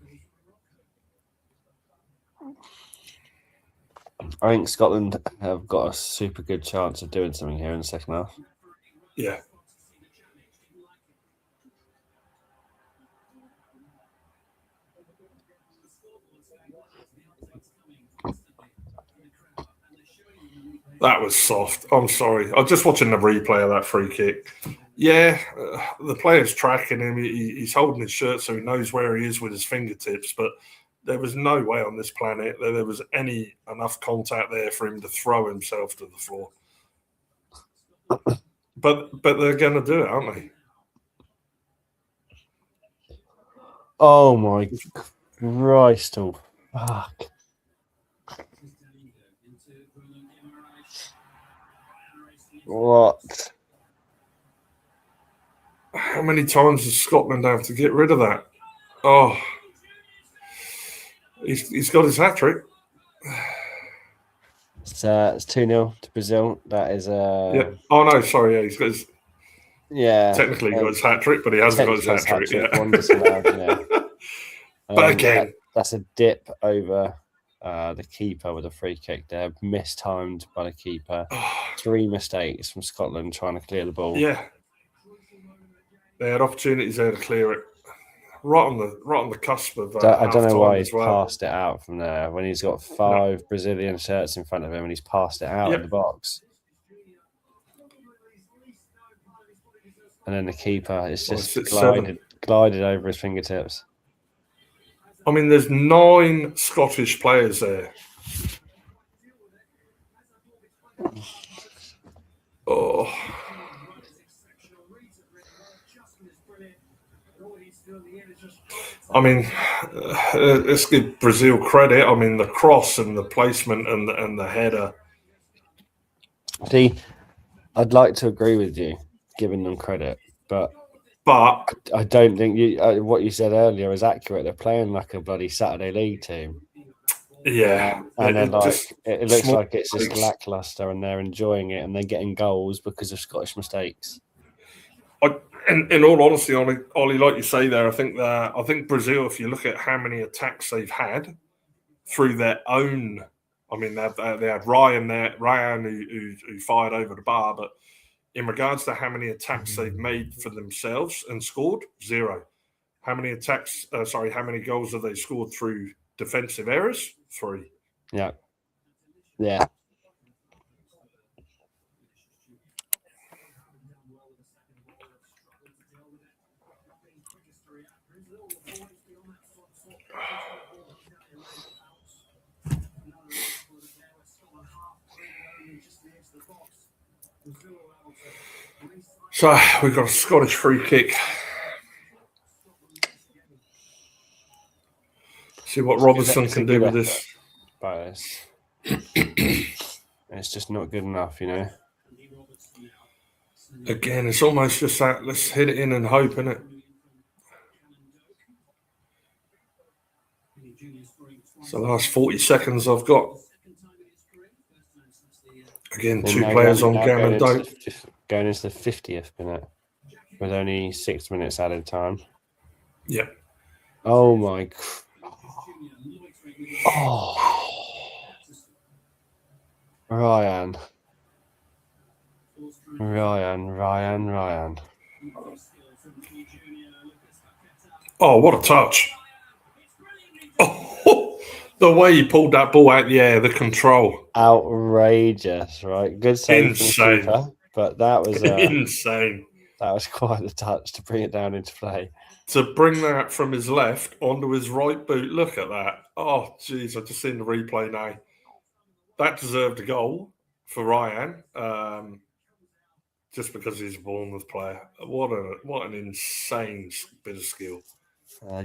I think Scotland have got a super good chance of doing something here in the second half. Yeah. That was soft. I'm sorry. I'm just watching the replay of that free kick. Yeah, the player's tracking him. He's holding his shirt so he knows where he is with his fingertips. But there was no way on this planet that there was enough contact there for him to throw himself to the floor. But they're going to do it, aren't they? Oh my Christ! Oh fuck! What? How many times does Scotland have to get rid of that? Oh, he's got his hat trick. It's 2-0 to Brazil. That is yeah. Oh no, sorry. Yeah, he's got his. Yeah. Technically got his hat trick, but he hasn't got his hat trick. Yeah. But again, that's a dip over the keeper with a free kick there, mistimed by the keeper. 3 mistakes from Scotland trying to clear the ball. Yeah, they had opportunities there to clear it, right on the cusp of. I don't know why he's passed it out from there when he's got 5 Brazilian shirts in front of him and he's passed it out of the box. And then the keeper is just glided over his fingertips. I mean, there's 9 Scottish players there. Oh. I mean, let's give Brazil credit. I mean, the cross and the placement and the header. See, I'd like to agree with you, giving them credit, but I don't think what you said earlier is accurate. They're playing like a bloody Saturday League team. Yeah, And they're it like, just it looks small like it's just mistakes. lackluster, and they're enjoying it, and they're getting goals because of Scottish mistakes. In all honesty, Ollie, like you say there, I think Brazil, if you look at how many attacks they've had through their own, I mean, they had Ryan there, Ryan who fired over the bar, but in regards to how many attacks they've made for themselves and scored, zero. How many attacks? How many goals have they scored through defensive errors? 3. Yeah. Yeah. So we've got a Scottish free kick. See what Robertson can do with this. But it's just not good enough, you know. Again, it's almost just that. Let's hit it in and hope, innit? So the last 40 seconds I've got. Again, And 2 players on Gammon don't. Going into the 50th minute with only 6 minutes added time. Yeah. Oh my. Oh. Ryan. Oh, what a touch. Oh, the way he pulled that ball out of the air, the control. Outrageous, right? Good save from the keeper, but that was insane. That was quite the touch to bring it down into play. To bring that from his left onto his right boot, look at that. Oh, jeez, I've just seen the replay now. That deserved a goal for Ryan, just because he's a Bournemouth player. What an insane bit of skill.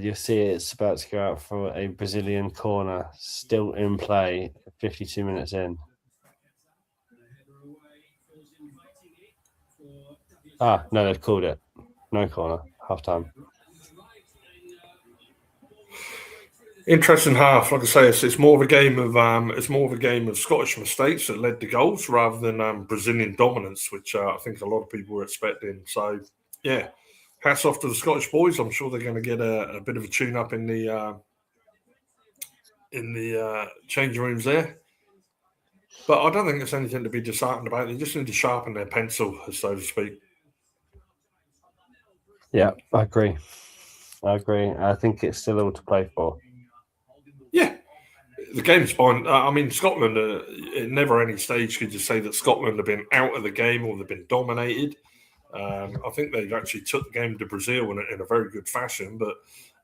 You'll see it's about to go out for a Brazilian corner, still in play, 52 minutes in. No, they've called it. No corner, half time. Interesting half. Like I say, it's more of a game of Scottish mistakes that led to goals rather than Brazilian dominance, which I think a lot of people were expecting. So, yeah, hats off to the Scottish boys. I'm sure they're going to get a bit of a tune up in the changing rooms there. But I don't think there's anything to be disheartened about. They just need to sharpen their pencil, so to speak. Yeah, I agree. I think it's still all to play for. Yeah, the game's fine. I mean, Scotland, at never any stage could you say that Scotland have been out of the game or they've been dominated. I think they've actually took the game to Brazil in a very good fashion, but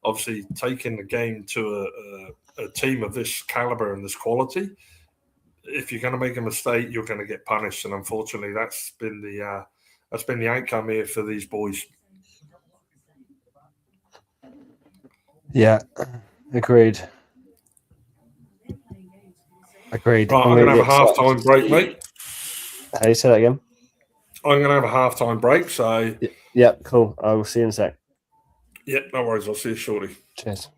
obviously taking the game to a team of this caliber and this quality, if you're going to make a mistake, you're going to get punished. And unfortunately, that's been the outcome here for these boys. Yeah, agreed. Right, I'm going to have a half-time break, mate. How do you say that again? I'm going to have a half-time break, so... Yeah, cool. I will see you in a sec. Yeah, no worries. I'll see you shortly. Cheers.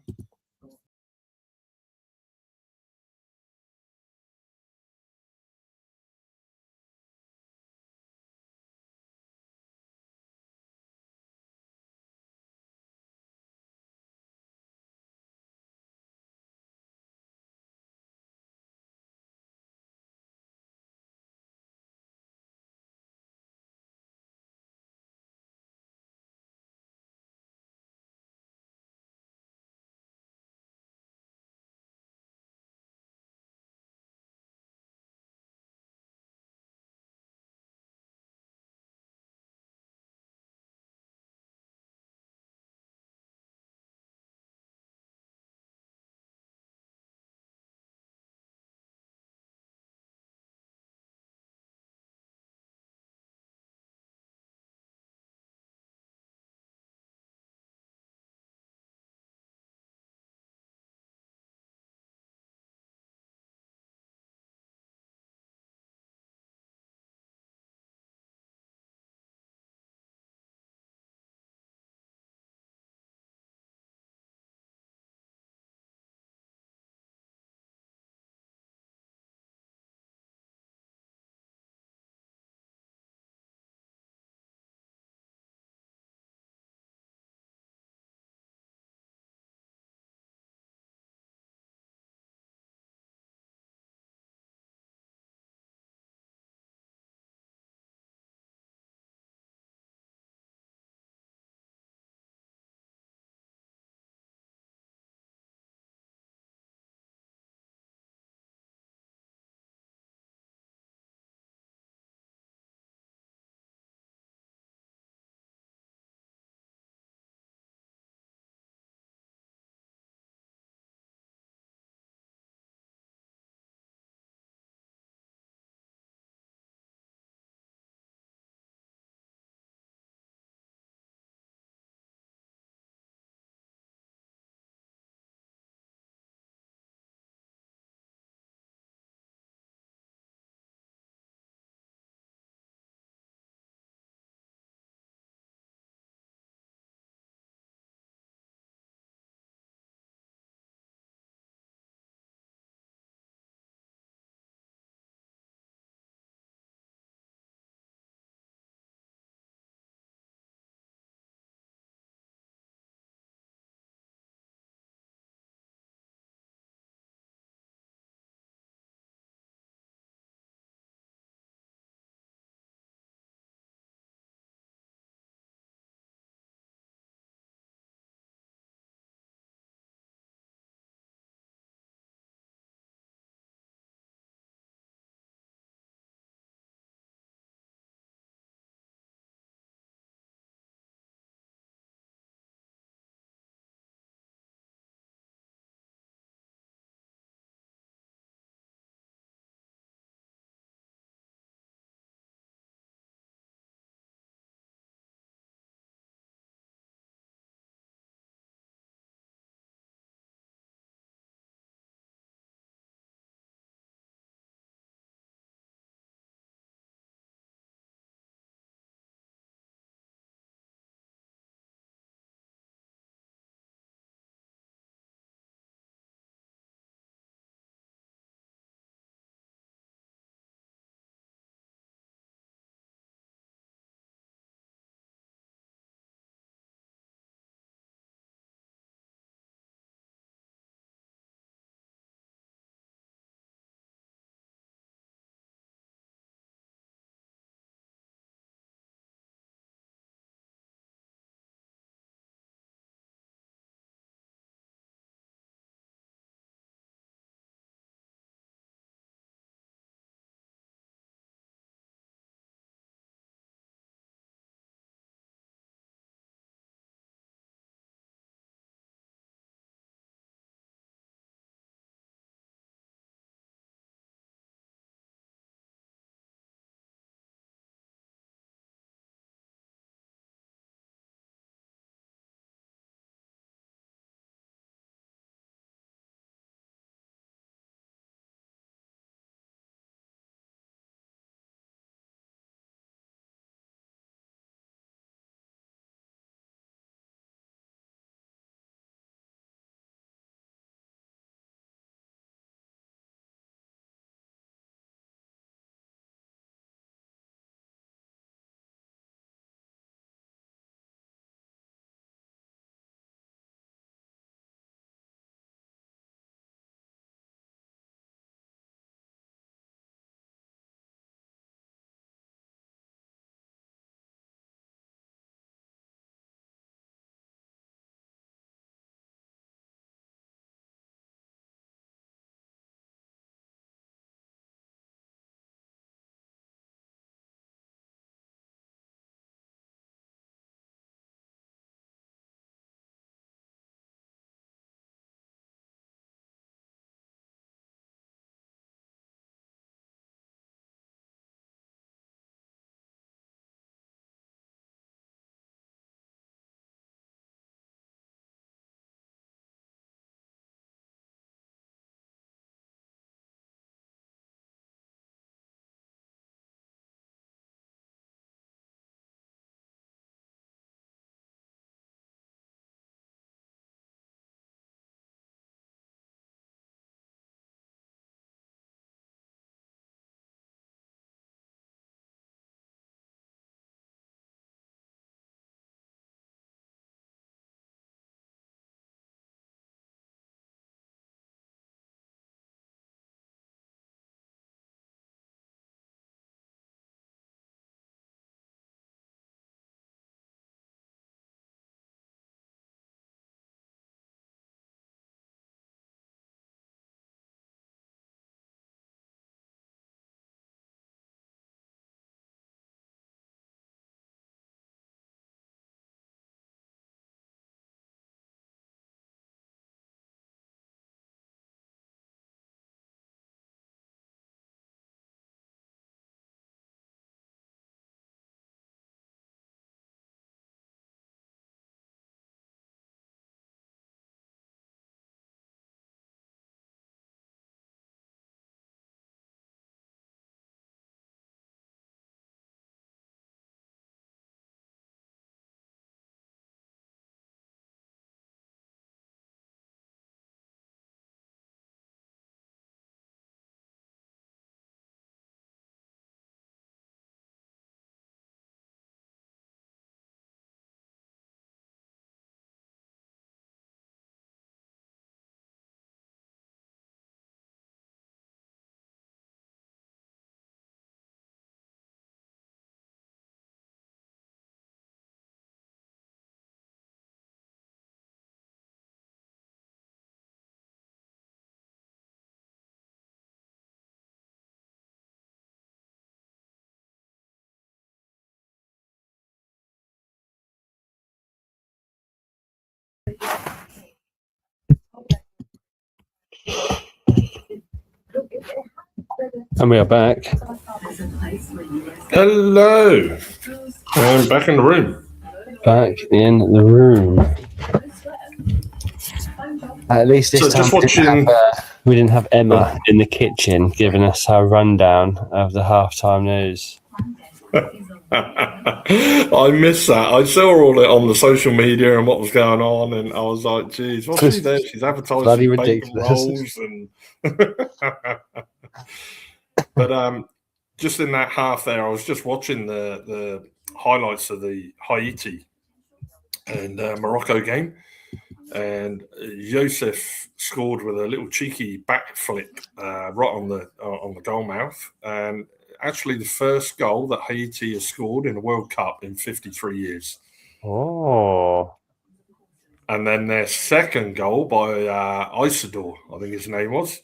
And we are back. Hello. I'm back in the room. Back in the room. At least this time we didn't have Emma in the kitchen giving us her rundown of the halftime news. I missed that. I saw all it on the social media and what was going on, and I was like, "Geez, what's she there? She's advertising Bloody bacon ridiculous. rolls and." But just in that half there, I was just watching the highlights of the Haiti and Morocco game, and Joseph scored with a little cheeky back flick right on the goal mouth, and actually the first goal that Haiti has scored in a World Cup in 53 years. Oh. And then their second goal by Isidore, I think his name was,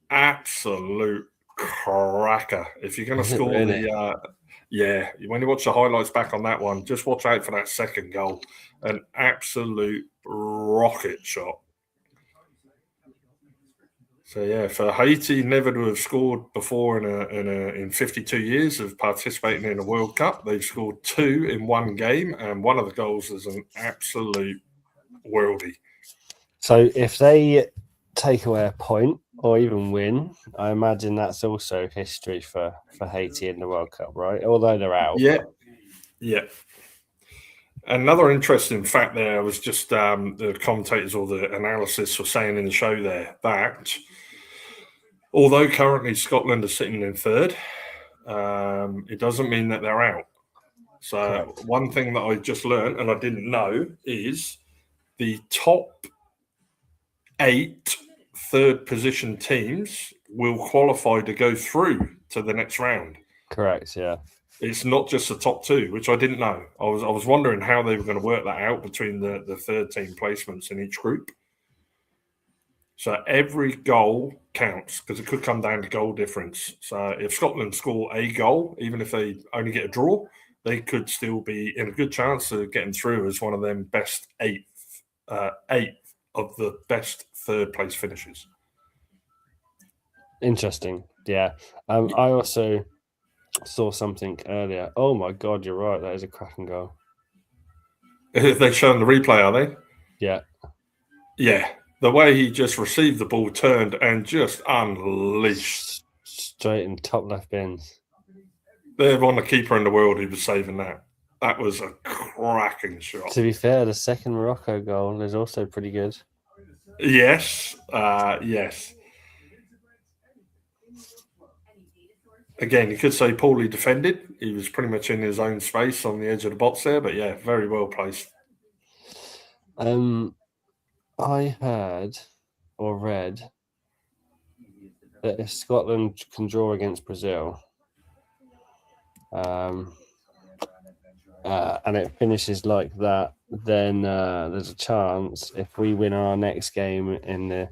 absolute cracker. If you're going to score really? when you watch the highlights back on that one, just watch out for that second goal. An absolute rocket shot. So yeah, for Haiti never to have scored before in 52 years of participating in a World Cup, they've scored 2 in one game, and one of the goals is an absolute worldie. So if they take away a point or even win, I imagine that's also history for Haiti in the World Cup, right? Although they're out. Yeah. Another interesting fact there was just the commentators or the analysis were saying in the show there that although currently Scotland are sitting in third, it doesn't mean that they're out. So Correct. One thing that I just learned and I didn't know is the top 8 third position teams will qualify to go through to the next round. Correct, yeah. It's not just the top 2, which I didn't know. I was wondering how they were going to work that out between the third team placements in each group. So every goal counts because it could come down to goal difference. So if Scotland score a goal, even if they only get a draw, they could still be in a good chance of getting through as one of them best eight of the best third place finishes. Interesting. Yeah. I also saw something earlier. Oh my God, you're right. That is a cracking goal. They're showing the replay, are they? Yeah. Yeah. The way he just received the ball, turned and just unleashed. Straight in top left bins. They've won the keeper in the world who was saving that. That was a cracking shot. To be fair, the second Morocco goal is also pretty good. Yes. Yes. Again, you could say poorly defended. He was pretty much in his own space on the edge of the box there, but yeah, very well placed. I heard or read that if Scotland can draw against Brazil, and it finishes like that, then there's a chance if we win our next game in the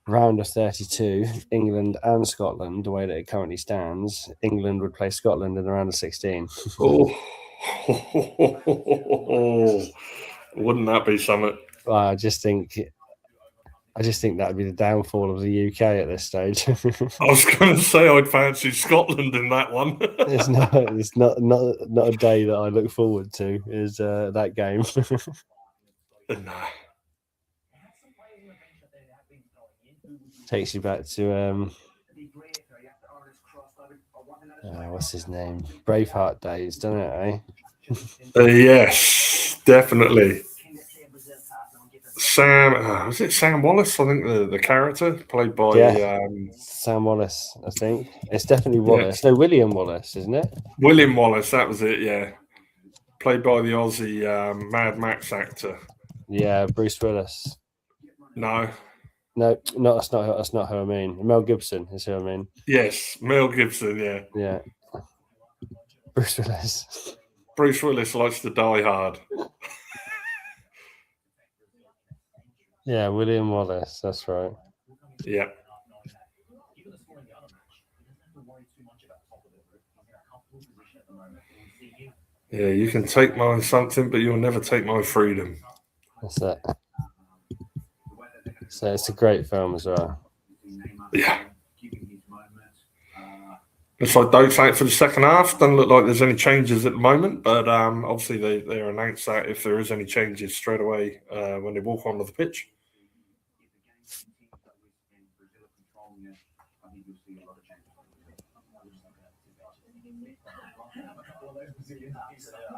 round of 32, England and Scotland, the way that it currently stands, England would play Scotland in the round of 16. Oh, wouldn't that be something? I just think that would be the downfall of the UK at this stage. I was going to say I'd fancy Scotland in that one. It's not a day that I look forward to. Is that game? Nah. Takes you back to what's his name? Braveheart days, doesn't it? Yes, definitely. Was it Sam Wallace? I think the character played by Sam Wallace. I think it's definitely Wallace. No, William Wallace, isn't it? William Wallace. That was it. Yeah, played by the Aussie Mad Max actor. Yeah, Bruce Willis. No, that's not who I mean. Mel Gibson is who I mean. Yes, Mel Gibson. Yeah. Bruce Willis. Bruce Willis likes to die hard. Yeah, William Wallace. That's right. Yeah. Yeah, you can take my something, but you'll never take my freedom. That's it. So it's a great film as well. Yeah. Looks like Doak's out for the second half. Doesn't look like there's any changes at the moment, but obviously they announce that if there is any changes straight away when they walk onto the pitch. He's got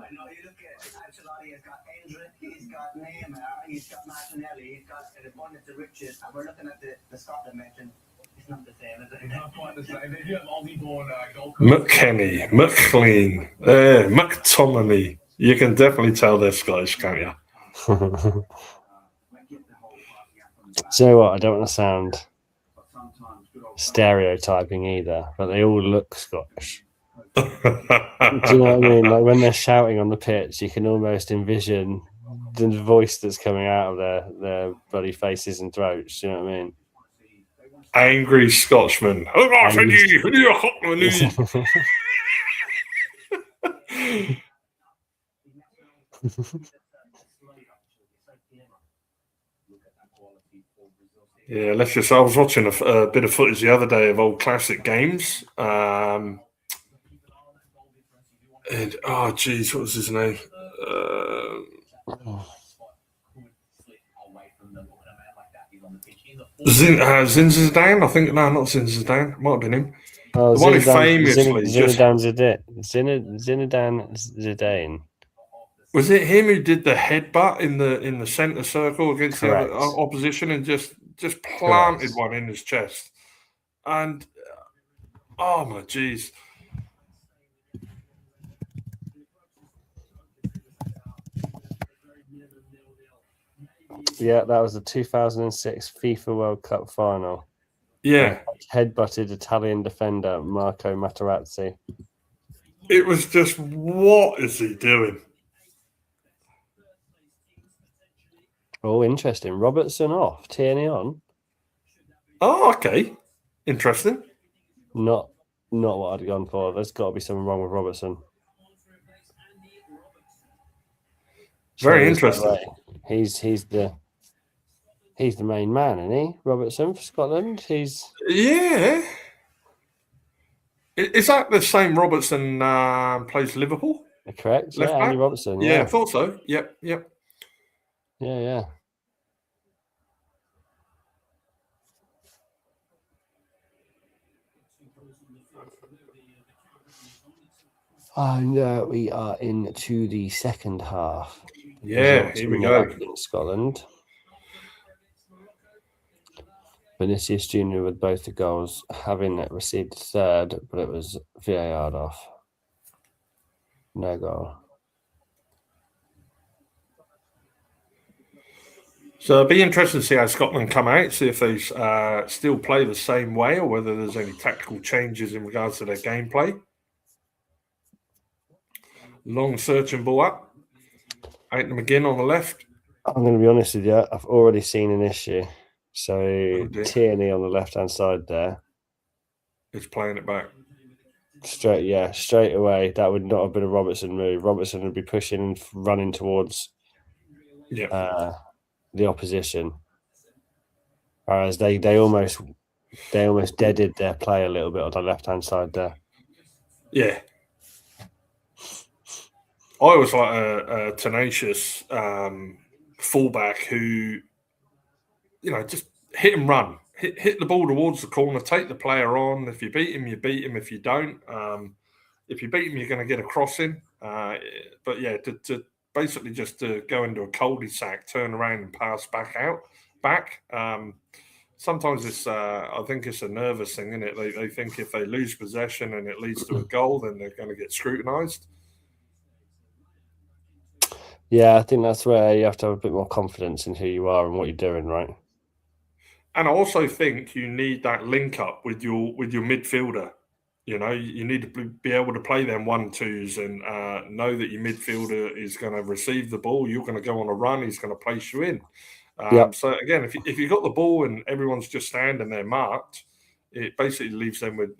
Endrick, he's got Neymar, he's got Martinelli, he's got an abundance of riches, and we're looking at the Scotland mention. It's not the same, is it? It's not quite the same. They do have Ollie born McKenny, McLean, McTominay. You can definitely tell they're Scottish, can't you? So you know what? I don't want to sound stereotyping either, but they all look Scottish. Do you know what I mean? Like when they're shouting on the pitch, you can almost envision the voice that's coming out of their bloody faces and throats. Do you know what I mean? Angry Scotsman. Yeah, let's just. I was watching a bit of footage the other day of old classic games. And oh, geez, what was his name? Zinzidane, I think. No, not Zinzidane. Might have been him. Oh, the one who famously Zinedine Zidane. Was it him who did the headbutt in the centre circle against Correct. the other opposition and just planted one in his chest? And oh my jeez. Yeah, that was the 2006 FIFA World Cup final. Yeah. Headbutted Italian defender Marco Materazzi. It was just, what is he doing? Oh, interesting. Robertson off, Tierney on. Oh, okay. Interesting. Not what I'd gone for. There's got to be something wrong with Robertson. Very interesting. He's the main man, isn't he? Robertson for Scotland. Yeah. Is that the same Robertson plays Liverpool? Correct. Yeah, Andy Robertson. Yeah, I thought so. Yep. Yeah. And we are into the second half. Yeah, here we go. In Scotland. Vinicius Jr. with both the goals, having received the third, but it was VAR'd off. No goal. So it'll be interesting to see how Scotland come out, see if they still play the same way or whether there's any tactical changes in regards to their gameplay. Long searching ball up. Out to McGinn on the left. I'm going to be honest with you. I've already seen an issue. So Tierney on the left-hand side there. It's playing it back. Straight away. That would not have been a Robertson move. Robertson would be pushing and running towards the opposition. Whereas they almost deaded their play a little bit on the left-hand side there. Yeah. I always like a tenacious fullback who, just hit and run. Hit the ball towards the corner, take the player on. If you beat him, you beat him. If you don't, if you beat him, you're going to get a crossing. But yeah, to basically just to go into a cul-de-sac, turn around and pass back. Sometimes it's, I think it's a nervous thing, isn't it? They think if they lose possession and it leads to a goal, then they're going to get scrutinised. Yeah, I think that's where you have to have a bit more confidence in who you are and what you're doing, right? And I also think you need that link up with your midfielder. You need to be able to play them 1-2s and know that your midfielder is going to receive the ball. You're going to go on a run. He's going to place you in. So again, if you've got the ball and everyone's just standing there marked, it basically leaves them with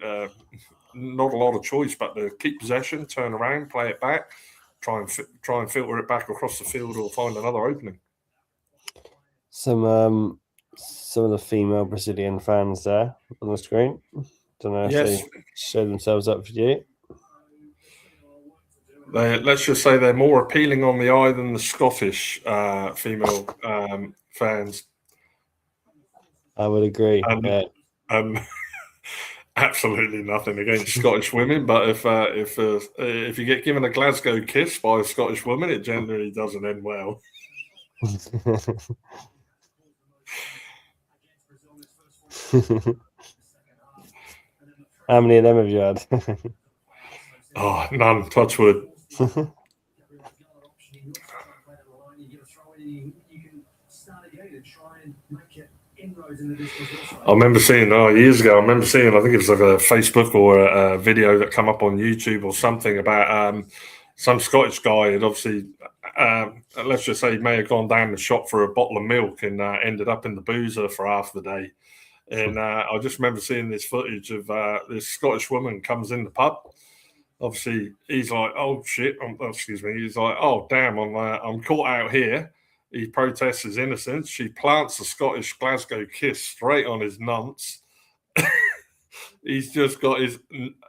not a lot of choice but to keep possession, turn around, play it back, try and filter it back across the field or find another opening. Some of the female Brazilian fans there on the screen. Don't know if Yes. they show themselves up for you. Let's just say they're more appealing on the eye than the Scottish female fans. I would agree. Absolutely nothing against Scottish women, but if you get given a Glasgow kiss by a Scottish woman, it generally doesn't end well. How many of them have you had? Oh, none. Touch wood. I remember seeing years ago. I think it was like a Facebook or a video that come up on YouTube or something about some Scottish guy had obviously, let's just say, may have gone down the shop for a bottle of milk and ended up in the boozer for half the day. And I just remember seeing this footage of this Scottish woman comes in the pub. Obviously, he's like, "Oh shit!" Excuse me. He's like, "Oh damn! I'm caught out here." He protests his innocence. She plants a Scottish Glasgow kiss straight on his nonce. He's just got his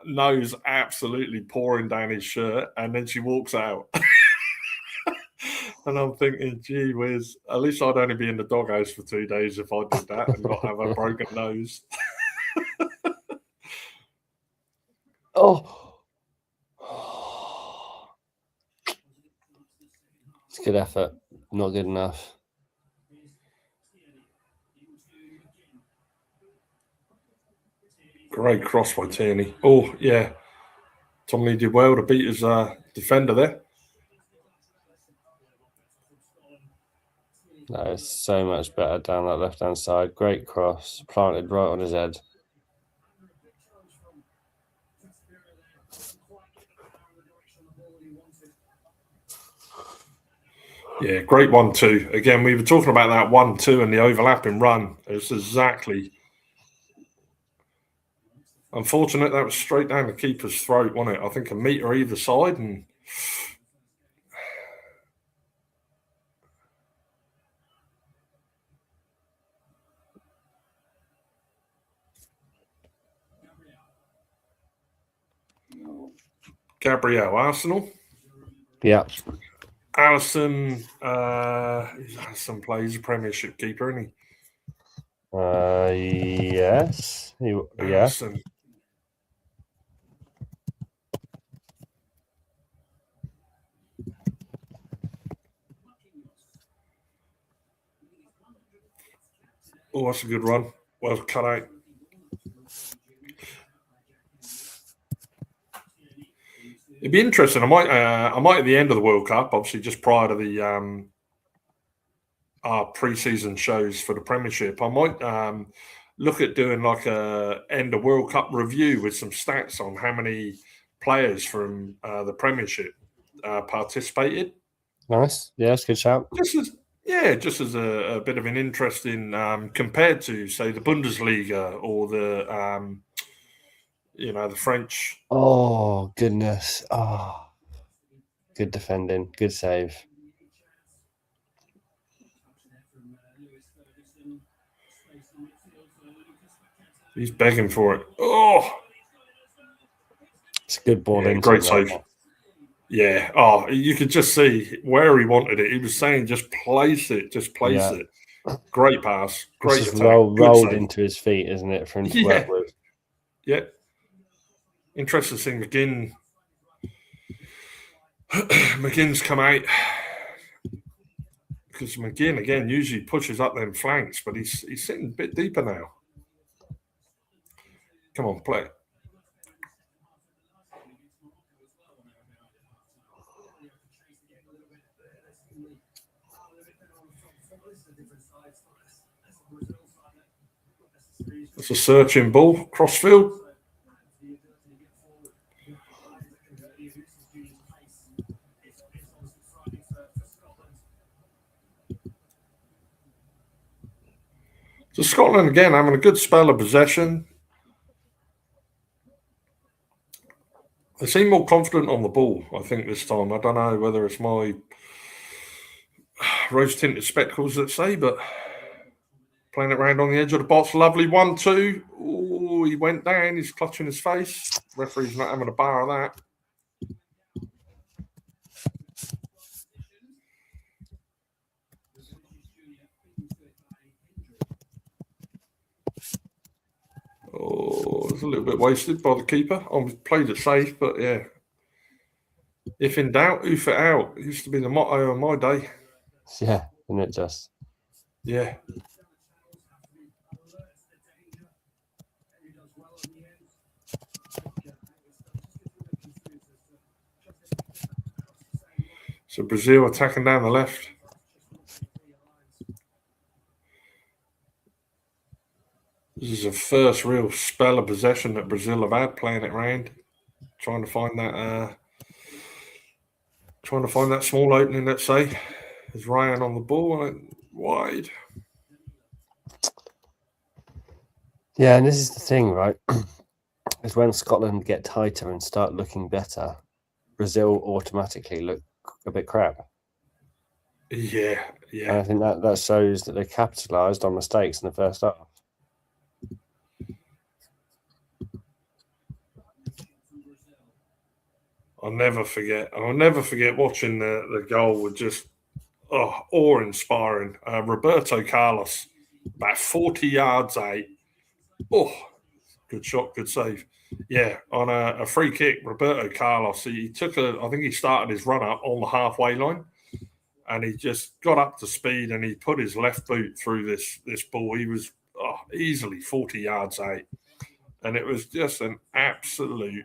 nose absolutely pouring down his shirt, and then she walks out. And I'm thinking, gee whiz, at least I'd only be in the doghouse for 2 days if I did that and not have a broken nose. Oh. It's good effort. Not good enough. Great cross by Tierney. Oh, yeah. Tom Lee did well to beat his defender there. That is so much better down that left-hand side. Great cross. Planted right on his head. Yeah, great 1-2. Again, we were talking about that 1-2 and the overlapping run. It's exactly. Unfortunate that was straight down the keeper's throat, wasn't it? I think a metre either side. And Gabriel, Arsenal. Yeah. Alisson, Alisson plays a Premiership keeper, isn't he? Yes. Alisson. Oh, that's a good run. Well cut out. It'd be interesting. I might at the end of the World Cup, obviously just prior to the our pre-season shows for the Premiership, I might look at doing like a end of World Cup review with some stats on how many players from the Premiership participated. Nice. Yeah, that's a good shout. Just as a bit of an interesting compared to, say, the Bundesliga or the the French. Oh, goodness. Oh, good defending. Good save. He's begging for it. Oh, it's a good ball in. Great save. Yeah. Oh, you could just see where he wanted it. He was saying, just place it. Just place it. Great pass. Great it's just attack. rolled into his feet, isn't it, for him to work with? Yeah. Interesting to see McGinn's come out, because McGinn again usually pushes up them flanks, but he's sitting a bit deeper now. Come on, play. It's a searching ball, crossfield. So Scotland, again, having a good spell of possession. They seem more confident on the ball, I think, this time. I don't know whether it's my rose-tinted spectacles, let's say, but playing it around on the edge of the box. Lovely 1-2. Oh, he went down. He's clutching his face. Referee's not having a bar of that. Oh, it's a little bit wasted by the keeper. I played it safe, but yeah. If in doubt, oof it out. It used to be the motto on my day. Yeah, isn't it just? Yeah. So Brazil attacking down the left. This is the first real spell of possession that Brazil have had playing it round, trying to find that small opening. Let's say, is Ryan on the ball and wide. Yeah, and this is the thing, right? Is when Scotland get tighter and start looking better, Brazil automatically look a bit crap. Yeah. And I think that shows that they capitalised on mistakes in the first half. I'll never forget watching the goal with just awe-inspiring. Roberto Carlos, about 40 yards out. Oh, good shot, good save. Yeah, on a free kick, Roberto Carlos, I think he started his run up on the halfway line, and he just got up to speed and he put his left boot through this ball. He was easily 40 yards out, and it was just an absolute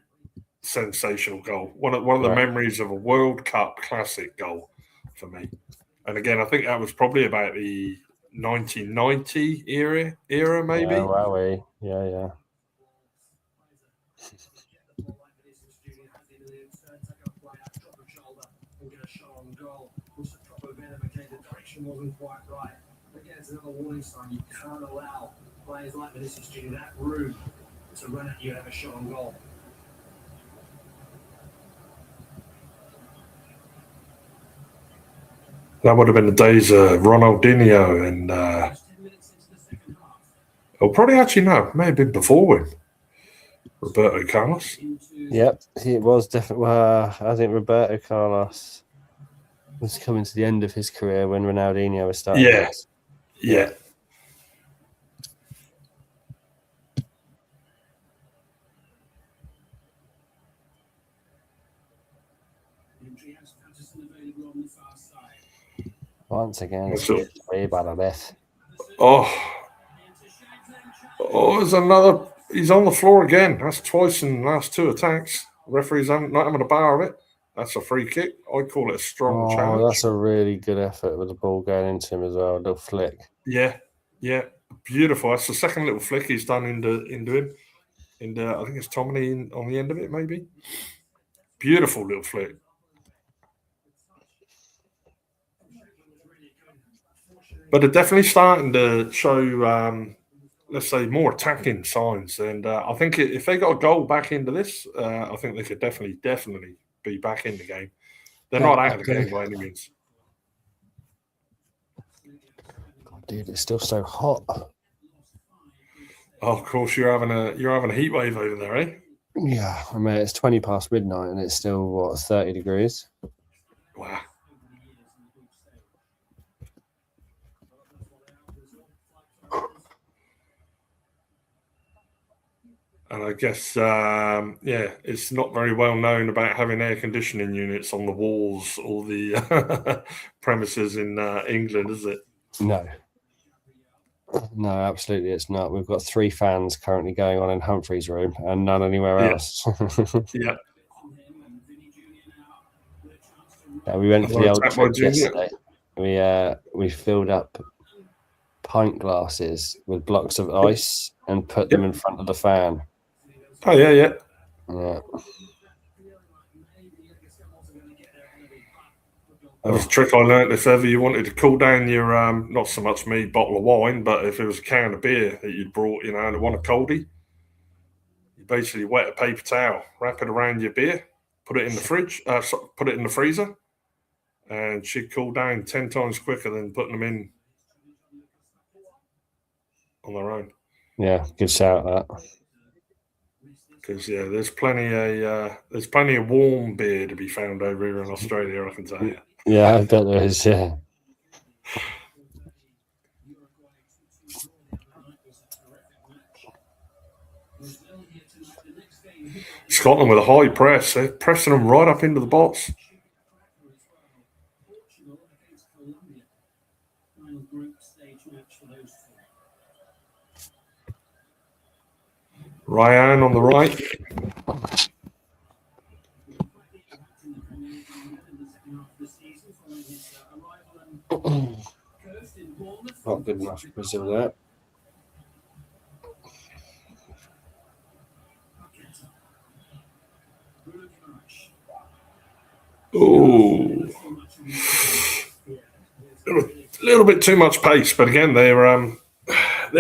sensational goal. One of the memories of a World Cup classic goal for me. And again, I think that was probably about the 1990 era maybe. Yeah, wow, yeah. Wasn't quite right. Again, it's another warning sign. You can't allow players like Vinicius Junior that room to run at you and have a shot on goal. That would have been the days of Ronaldinho and probably actually no, may have been before him. Roberto Carlos. Yep, it was definitely. I think Roberto Carlos was coming to the end of his career when Ronaldinho was starting. Yeah. Once again, it's way by the left. There's another. He's on the floor again. That's twice in the last two attacks. Referee's not having a bar of it. That's a free kick. I'd call it a strong challenge. That's a really good effort with the ball going into him as well. A little flick. Yeah. Beautiful. That's the second little flick he's done into him. I think it's Tommy on the end of it, maybe. Beautiful little flick. But they're definitely starting to show, let's say, more attacking signs. And I think if they got a goal back into this, I think they could definitely be back in the game. They're not out of the game by any means. God, dude, it's still so hot. Oh, of course, you're having a heat wave over there, eh? Yeah, I mean it's 20 past midnight and it's still 30 degrees. Wow. And I guess, it's not very well known about having air conditioning units on the walls or the premises in England, is it? No, absolutely it's not. We've got 3 fans currently going on in Humphrey's room and none anywhere else. Yeah. We went for the old trick yesterday. We filled up pint glasses with blocks of ice and put them in front of the fan. Oh, yeah. That was a trick I learned. If ever you wanted to cool down your, not so much me, bottle of wine, but if it was a can of beer that you'd brought, and it wanted coldie, you basically wet a paper towel, wrap it around your beer, put it in the fridge, put it in the freezer, and she'd cool down 10 times quicker than putting them in on their own. Yeah, good shout that. Because there's plenty of warm beer to be found over here in Australia, I can tell you. Yeah, I bet there is. Yeah. Scotland with a high press, they're pressing them right up into the box. Ryan on the right. Not good enough for Brazil there. Oh, a little bit too much pace, but again, they're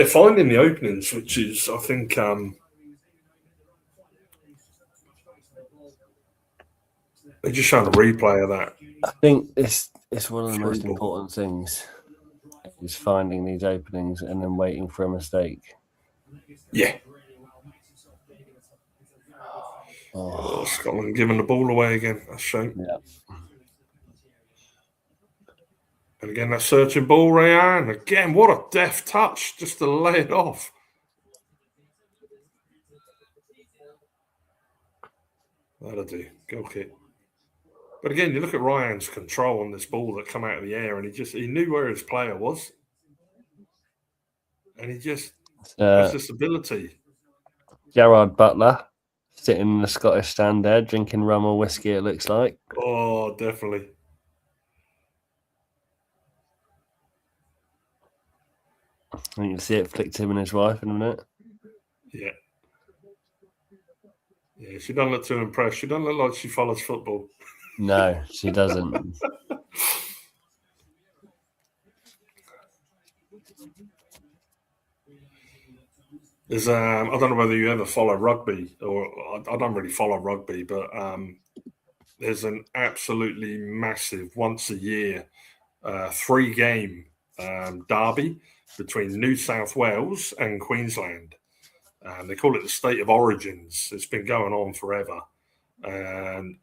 finding the openings, which is, I think, they're just showing a replay of that. I think it's one of the most important things is finding these openings and then waiting for a mistake. Yeah. Oh, Scotland giving the ball away again. That's a shame. yeah. And again, that searching ball, Ryan. Again, what a deft touch just to lay it off. That'll do. Goal kick. But again, you look at Ryan's control on this ball that come out of the air, and he knew where his player was. And he just has this ability. Gerard Butler sitting in the Scottish stand there, drinking rum or whiskey, it looks like. Oh, definitely. I think you'll see it flick to him and his wife in a minute. Yeah. Yeah, she doesn't look too impressed. She doesn't look like she follows football. No, she doesn't. There's I don't know whether you ever follow rugby, or I don't really follow rugby, but there's an absolutely massive once a year 3-game derby between New South Wales and Queensland. They call it the State of Origins. It's been going on forever, and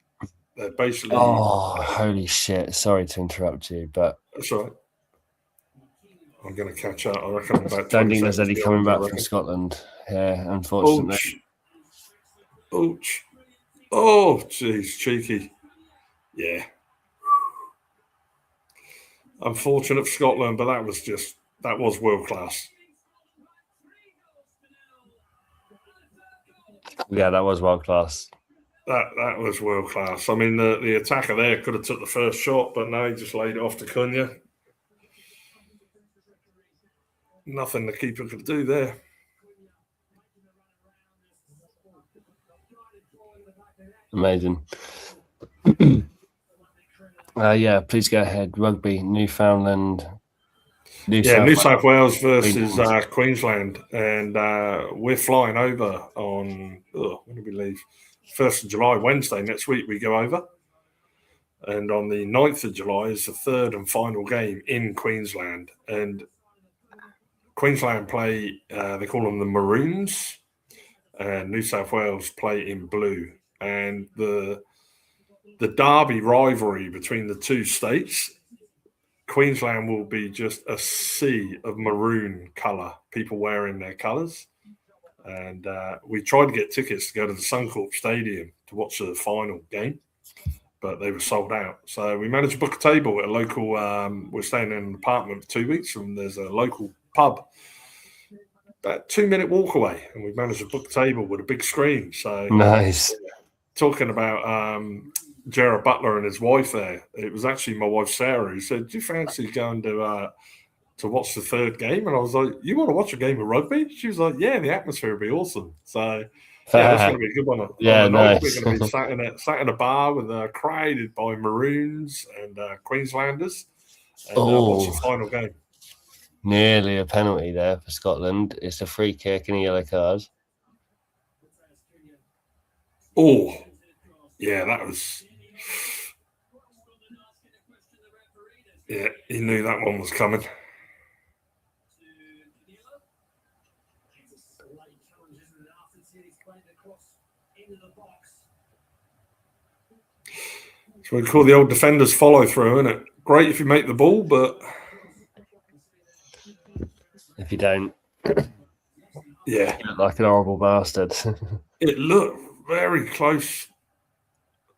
they're basically. Oh, holy shit! Sorry to interrupt you, but that's all right. I'm going to catch up. I reckon I'm about. Don't think there's any coming back from Scotland. Yeah, unfortunately. Ouch. Oh, jeez, cheeky. Yeah. Unfortunate for Scotland, but that was world class. Yeah, that was world class. That was world class. I mean, the attacker there could have took the first shot, but no, he just laid it off to Cunha. Nothing the keeper could do there. Amazing. Yeah, please go ahead. Rugby, Newfoundland. New South Wales versus Queensland. And we're flying over on, when do we leave? 1st of July, Wednesday next week we go over. And on the 9th of July is the third and final game in Queensland. And Queensland play, they call them the Maroons. And New South Wales play in blue. And the derby rivalry between the two states, Queensland will be just a sea of maroon colour, people wearing their colours. And we tried to get tickets to go to the Suncorp Stadium to watch the final game, but they were sold out. So we managed to book a table at a local, we're staying in an apartment for 2 weeks, and there's a local pub about 2-minute walk away, and we managed to book a table with a big screen. So nice. Talking about Gerard Butler and his wife there, it was actually my wife Sarah who said, "Do you fancy going to watch the third game?" And I was like, "You want to watch a game of rugby?" She was like, "Yeah, the atmosphere would be awesome." So that's going to be a good one. Yeah, nice. We're going to be sat in a bar with crowded by Maroons and Queenslanders, and watch the final game. Nearly a penalty there for Scotland. It's a free kick and a yellow card. Oh, yeah, that was. Yeah, he knew that one was coming. So we call the old defenders follow through, isn't it? Great if you make the ball, but if you don't, yeah, you look like an horrible bastard. it looked very close.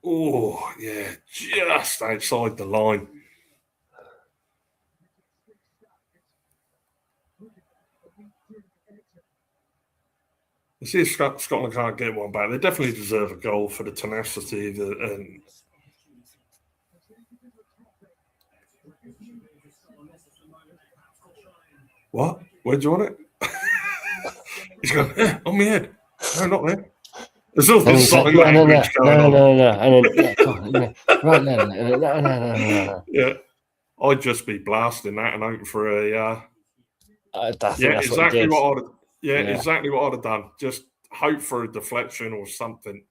Oh, yeah, just outside the line. You see if Scotland can't get one back. They definitely deserve a goal for the tenacity and what? Where do you want it? He's going, on my head. No, not there. There's all this sign language going on. No. And then, yeah, come on. Yeah. Right, no. Yeah. I'd just be blasting that and hoping for a... I think yeah, that's exactly what I'd have... exactly what I'd have done. Just hope for a deflection or something.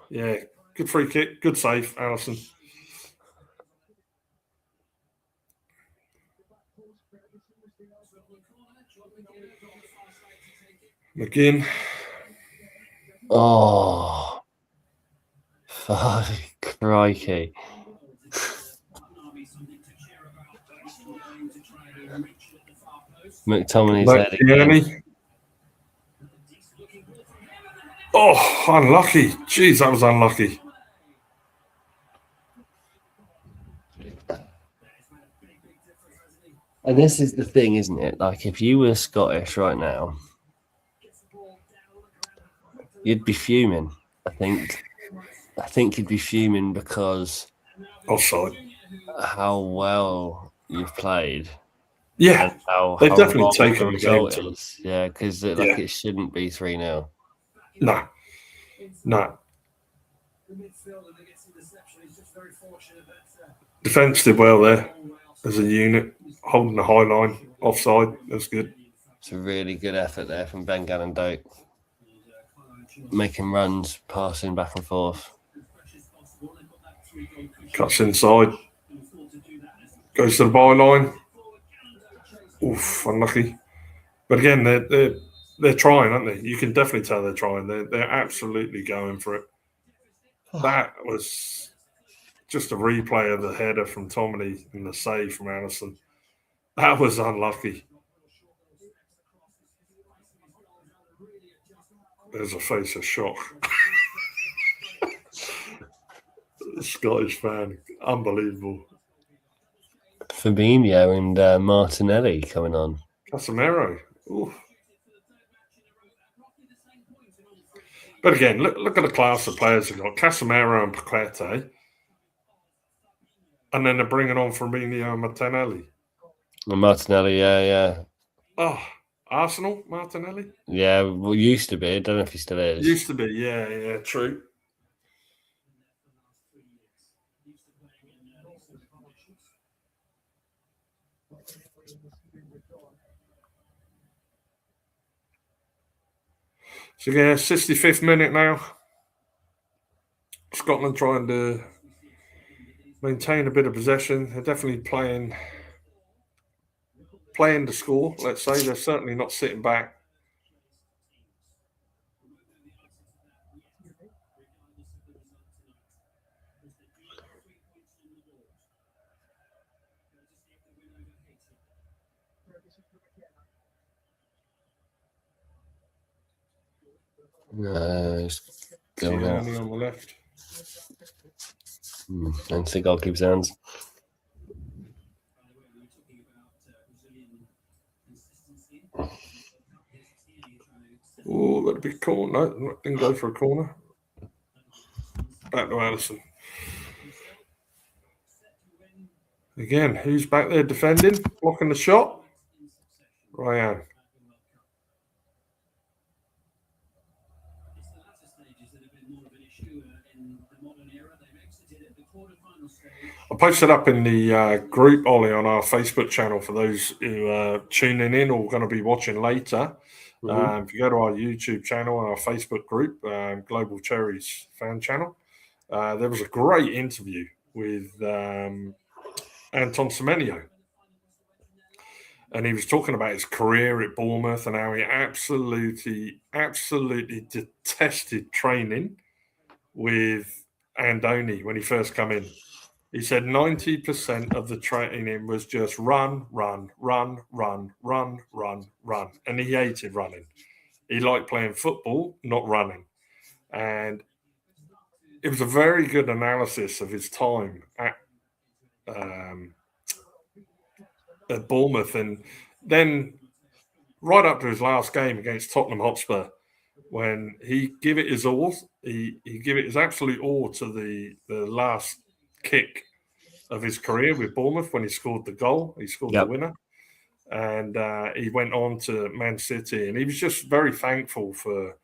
Yeah, good free kick. Good save, Allison. McGinn. Oh, fuck, crikey. McTominay's head again. Oh, unlucky. Jeez, that was unlucky. And this is the thing, isn't it? Like, if you were Scottish right now, you'd be fuming. I think you'd be fuming because offside. How well you've played. Yeah, they've definitely taken the result game. Is. Yeah, because it shouldn't be 3-0. No. Defence did well there as a unit, holding the high line, offside. That's good. It's a really good effort there from Ben Gannon-Doak. Making runs, passing back and forth. Cuts inside. Goes to the byline. Oof, unlucky. But again, they're trying, aren't they? You can definitely tell they're trying. They're absolutely going for it. That was just a replay of the header from Tomini and the save from Allison. That was unlucky. There's a face of shock. Scottish fan. Unbelievable. Fabinho and Martinelli coming on. Casemiro. Oof. But again, look at the class of players they've got. Casemiro and Paqueta. And then they're bringing on Fabinho and Martinelli. And Martinelli, yeah. Oh, Arsenal, Martinelli? Yeah, well, used to be. I don't know if he still is. Used to be, yeah, true. So, 65th minute now. Scotland trying to maintain a bit of possession. They're definitely playing to score, let's say. They're certainly not sitting back. It's going off. On the left. And the goalkeeper's hands. Oh, that'd be cool. No, didn't go for a corner. Back to Allison. Again, who's back there defending? Blocking the shot? Ryan. I posted up in the group, Ollie, on our Facebook channel for those who are tuning in or going to be watching later. If you go to our YouTube channel and our Facebook group, Global Cherries fan channel, there was a great interview with Anton Semenyo. and he was talking about his career at Bournemouth and how he absolutely detested training with Andoni when he first come in. He said 90% of the training was just run, and he hated running. He liked playing football, not running. And it was a very good analysis of his time at Bournemouth. And then right up to his last game against Tottenham Hotspur, when he give it his all, he give it his absolute all to the last kick of his career with Bournemouth when he scored the goal. He scored the winner. And he went on to Man City, and he was just very thankful for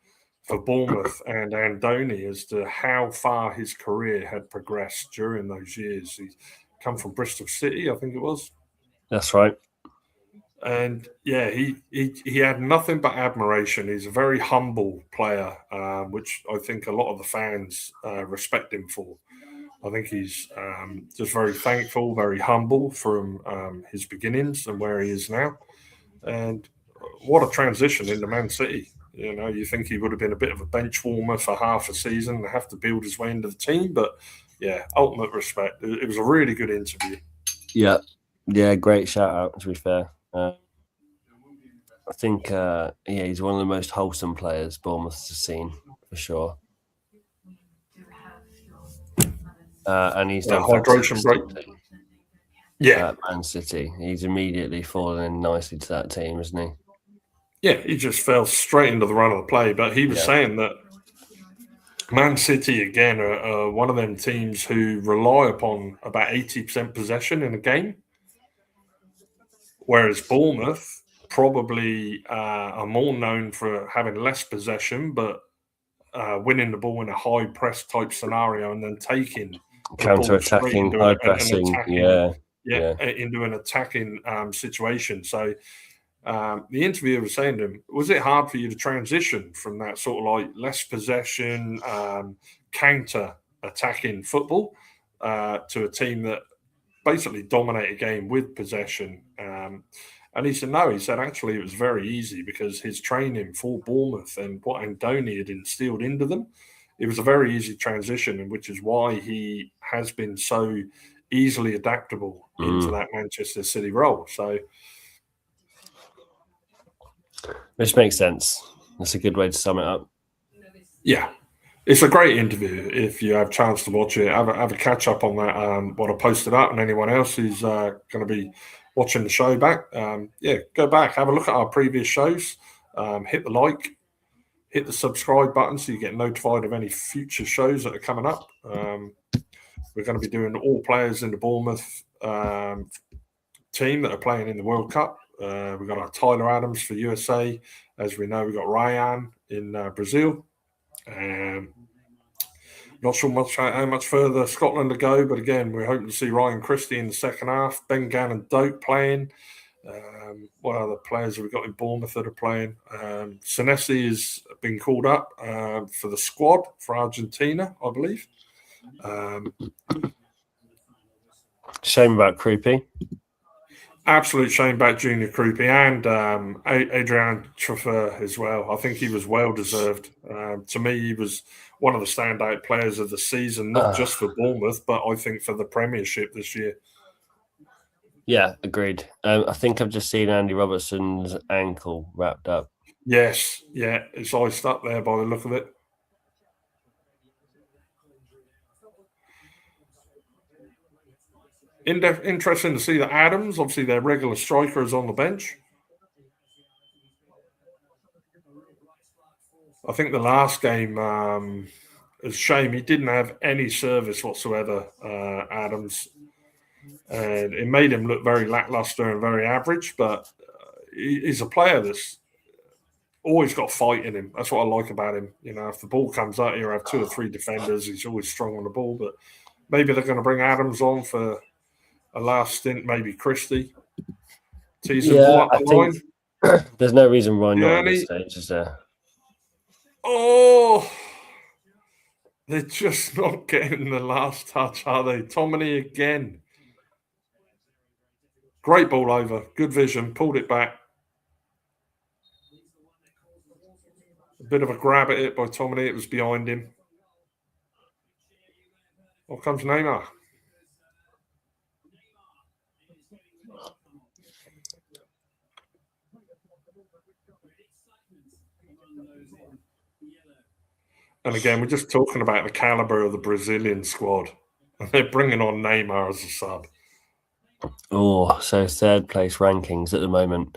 Bournemouth and Andoni as to how far his career had progressed during those years. He come from Bristol City, I think it was. That's right. And yeah, he had nothing but admiration. He's a very humble player, which I think a lot of the fans respect him for. I think he's just very thankful, very humble from his beginnings and where he is now. And what a transition into Man City. You know, you think he would have been a bit of a bench warmer for half a season and have to build his way into the team. But yeah, ultimate respect. It was a really good interview. Yeah, great shout out, to be fair. I think, he's one of the most wholesome players Bournemouth has seen, for sure. And he's done hydration break. At Man City. He's immediately fallen in nicely to that team, isn't he? Yeah, he just fell straight into the run of the play. But he was saying that Man City, again, are one of them teams who rely upon about 80% possession in a game, whereas Bournemouth probably are more known for having less possession, but winning the ball in a high press type scenario and then taking counter-attacking, high pressing, into an attacking situation. So the interviewer was saying to him, was it hard for you to transition from that sort of like less possession, counter-attacking football to a team that basically dominate a game with possession? And he said, no, he said, actually, it was very easy because his training for Bournemouth and what Andoni had instilled into them, it was a very easy transition, and which is why he has been so easily adaptable into that Manchester City role. So, which makes sense. That's a good way to sum it up. Yeah, it's a great interview. If you have a chance to watch it, have a catch up on that. What I posted up, and anyone else who's going to be watching the show back, go back, have a look at our previous shows, hit the like, hit the subscribe button so you get notified of any future shows that are coming up. We're going to be doing all players in the Bournemouth team that are playing in the World Cup. We've got our Tyler Adams for USA. As we know, we've got Ryan in Brazil. Not sure how much further Scotland to go, but again, we're hoping to see Ryan Christie in the second half. Ben Gannon Doak playing. What other players have we got in Bournemouth that are playing? Senesi has been called up for the squad for Argentina, I believe. Shame about Creepy. Absolute shame about Junior Krupi and Adrian Truffer as well. I think he was well deserved. To me, he was one of the standout players of the season, not just for Bournemouth, but I think for the Premiership this year. Yeah, agreed. I think I've just seen Andy Robertson's ankle wrapped up. Yes, yeah, it's iced up there by the look of it. Interesting to see that Adams, obviously their regular striker, is on the bench. I think the last game, it's a shame he didn't have any service whatsoever, Adams. And it made him look very lackluster and very average, but he's a player that's always got fight in him. That's what I like about him. You know, if the ball comes out, he'll have 2 or 3 defenders. He's always strong on the ball, but maybe they're going to bring Adams on for a last stint, maybe Christie. I think there's no reason why not at this stage, is there? Oh, they're just not getting the last touch, are they? Tomini again. Great ball over, good vision, pulled it back. A bit of a grab at it by Tomini. It was behind him. Off comes Neymar. And again, we're just talking about the caliber of the Brazilian squad. And they're bringing on Neymar as a sub. Oh, so third place rankings at the moment.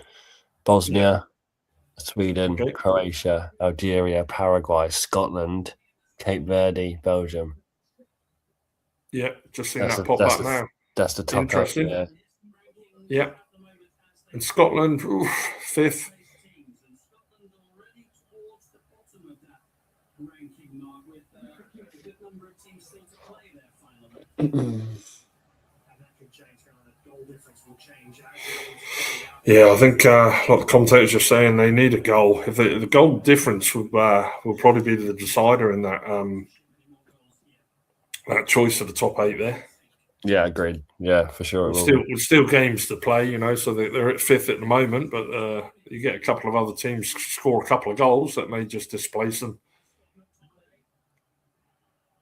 Bosnia, Sweden, Okay. Croatia, Algeria, Paraguay, Scotland, Cape Verde, Belgium. Yeah, just seeing that pop up now. That's the top. Interesting. Yeah. Yeah. And Scotland, fifth. Yeah, I think a lot of commentators are saying they need a goal. If the goal difference will probably be the decider in that that choice of the top 8 there. Yeah, agreed. Yeah, for sure. There's still games to play, so they're at 5th at the moment, but you get a couple of other teams score a couple of goals that may just displace them.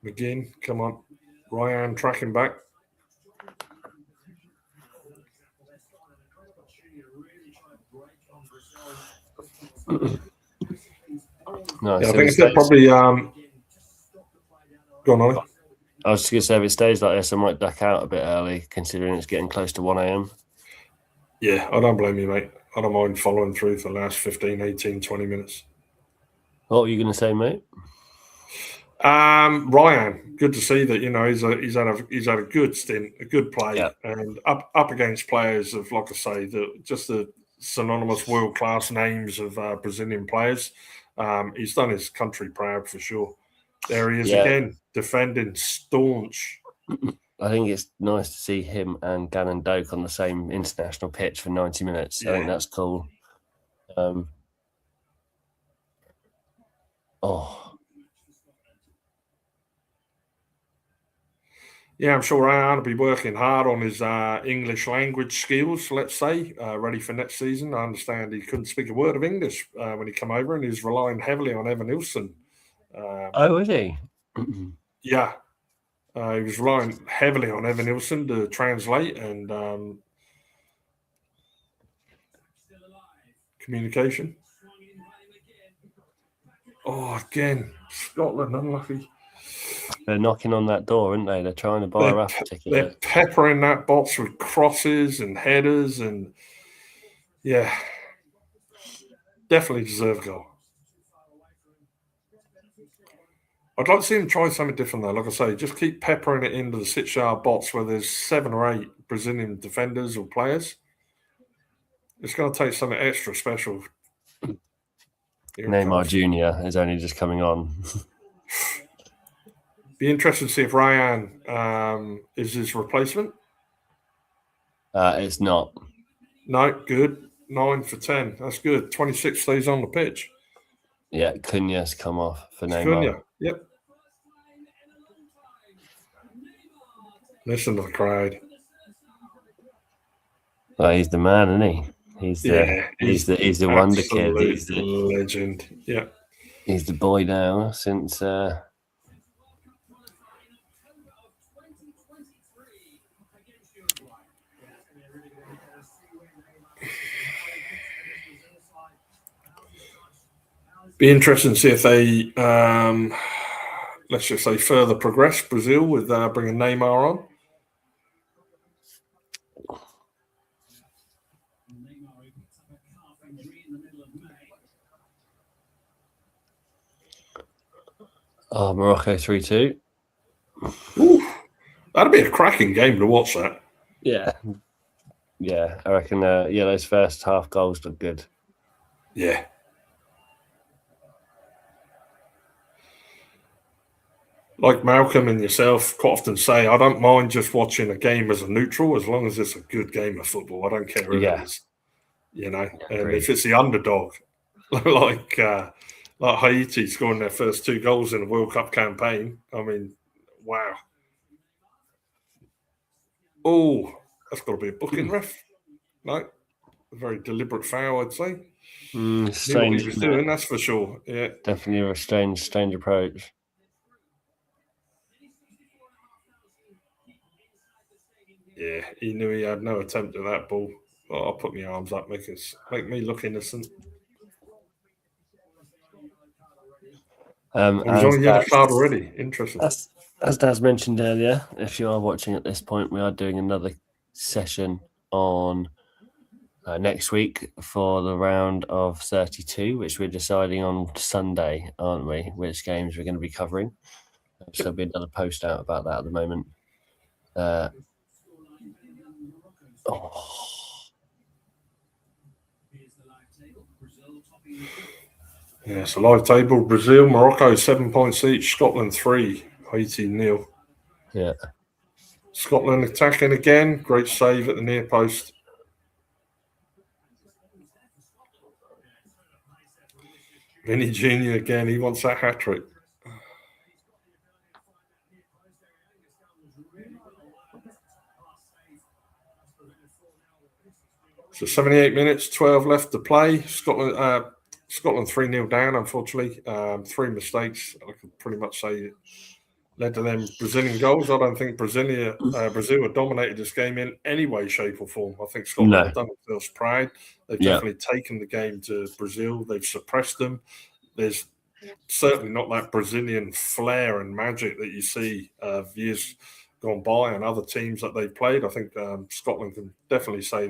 McGinn, come on. Ryan tracking back. Nice. Yeah, I think it's probably go on, Ollie. I was just going to say, if it stays like this, I might duck out a bit early, considering it's getting close to 1 a.m. Yeah, I don't blame you, mate. I don't mind following through for the last 15, 18, 20 minutes. What were you going to say, mate? Ryan, good to see that, he's had a good stint, a good play, and up against players of, like I say, just the synonymous world-class names of Brazilian players. He's done his country proud for sure. There he is again, defending staunch. I think it's nice to see him and Gannon Doak on the same international pitch for 90 minutes. I think that's cool. Yeah, I'm sure Ryan will be working hard on his English language skills, let's say, ready for next season. I understand he couldn't speak a word of English when he came over, and he's relying heavily on Evan Nilsson. Is he? Yeah. He was relying heavily on Evan Nilsson to translate and communication. Oh, again, Scotland, unlucky. They're knocking on that door, aren't they? They're trying to buy a raffle ticket. They're peppering that box with crosses and headers, and definitely deserve a goal. I'd like to see them try something different though. Like I say, just keep peppering it into the 6-yard box where there's 7 or 8 Brazilian defenders or players. It's going to take something extra special. Neymar Jr. is only just coming on. Be interested to see if Ryan is his replacement. It's not. No, good. 9 for 10. That's good. 26 stays on the pitch. Yeah, Cunha's come off for Neymar. Cunha, yep. Listen to the crowd. Well, he's the man, isn't he? He's the wonder kid. He's the legend. Yeah. He's the boy now since Be interesting to see if they let's just say further progress Brazil with bringing Neymar on. Oh, Morocco 3-2. That'd be a cracking game to watch. That. Yeah, I reckon. Those first half goals look good. Yeah. Like Malcolm and yourself quite often say, I don't mind just watching a game as a neutral as long as it's a good game of football. I don't care who it is, and if it's the underdog, like Haiti scoring their first 2 goals in a World Cup campaign. I mean, wow. Oh, that's got to be a booking ref. No, a very deliberate foul, I'd say. Strange, Knew what he was doing, that's for sure. Yeah, definitely a strange approach. Yeah, he knew he had no attempt at that ball. Oh, I'll put my arms up, make me look innocent. He was on a yellow card already. Interesting. As Daz mentioned earlier, if you are watching at this point, we are doing another session on next week for the round of 32, which we're deciding on Sunday, aren't we? Which games we're going to be covering. So there'll be another post out about that at the moment. Yeah, so live table: Brazil, Morocco 7 points each, Scotland 3, Haiti 0. Yeah. Scotland attacking again. Great save at the near post. Vinny Jr. again. He wants that hat trick. So 78 minutes, 12 left to play. Scotland 3-0 down, unfortunately. 3 mistakes, I could pretty much say, led to them Brazilian goals. I don't think Brazil have dominated this game in any way, shape, or form. I think Scotland have done themselves proud. They've definitely taken the game to Brazil. They've suppressed them. There's certainly not that Brazilian flair and magic that you see of years gone by and other teams that they've played. I think Scotland can definitely say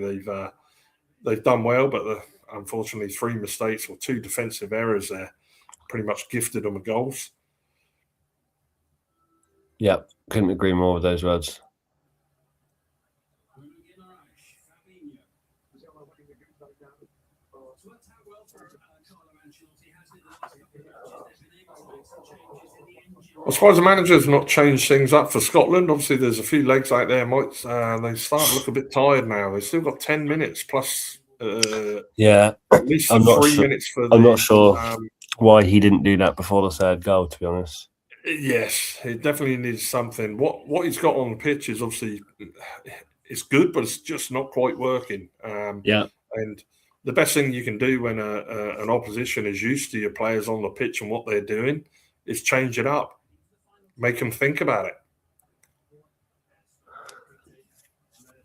they've done well, but unfortunately 3 mistakes or 2 defensive errors there pretty much gifted them goals. Yep, couldn't agree more with those words. I suppose the manager's not changed things up for Scotland. Obviously, there's a few legs out there. They start to look a bit tired now. They've still got 10 minutes plus. At least 3 minutes for the. I'm not sure why he didn't do that before the third goal, to be honest. Yes, he definitely needs something. What he's got on the pitch is obviously it's good, but it's just not quite working. And the best thing you can do when an opposition is used to your players on the pitch and what they're doing is change it up. Make them think about it.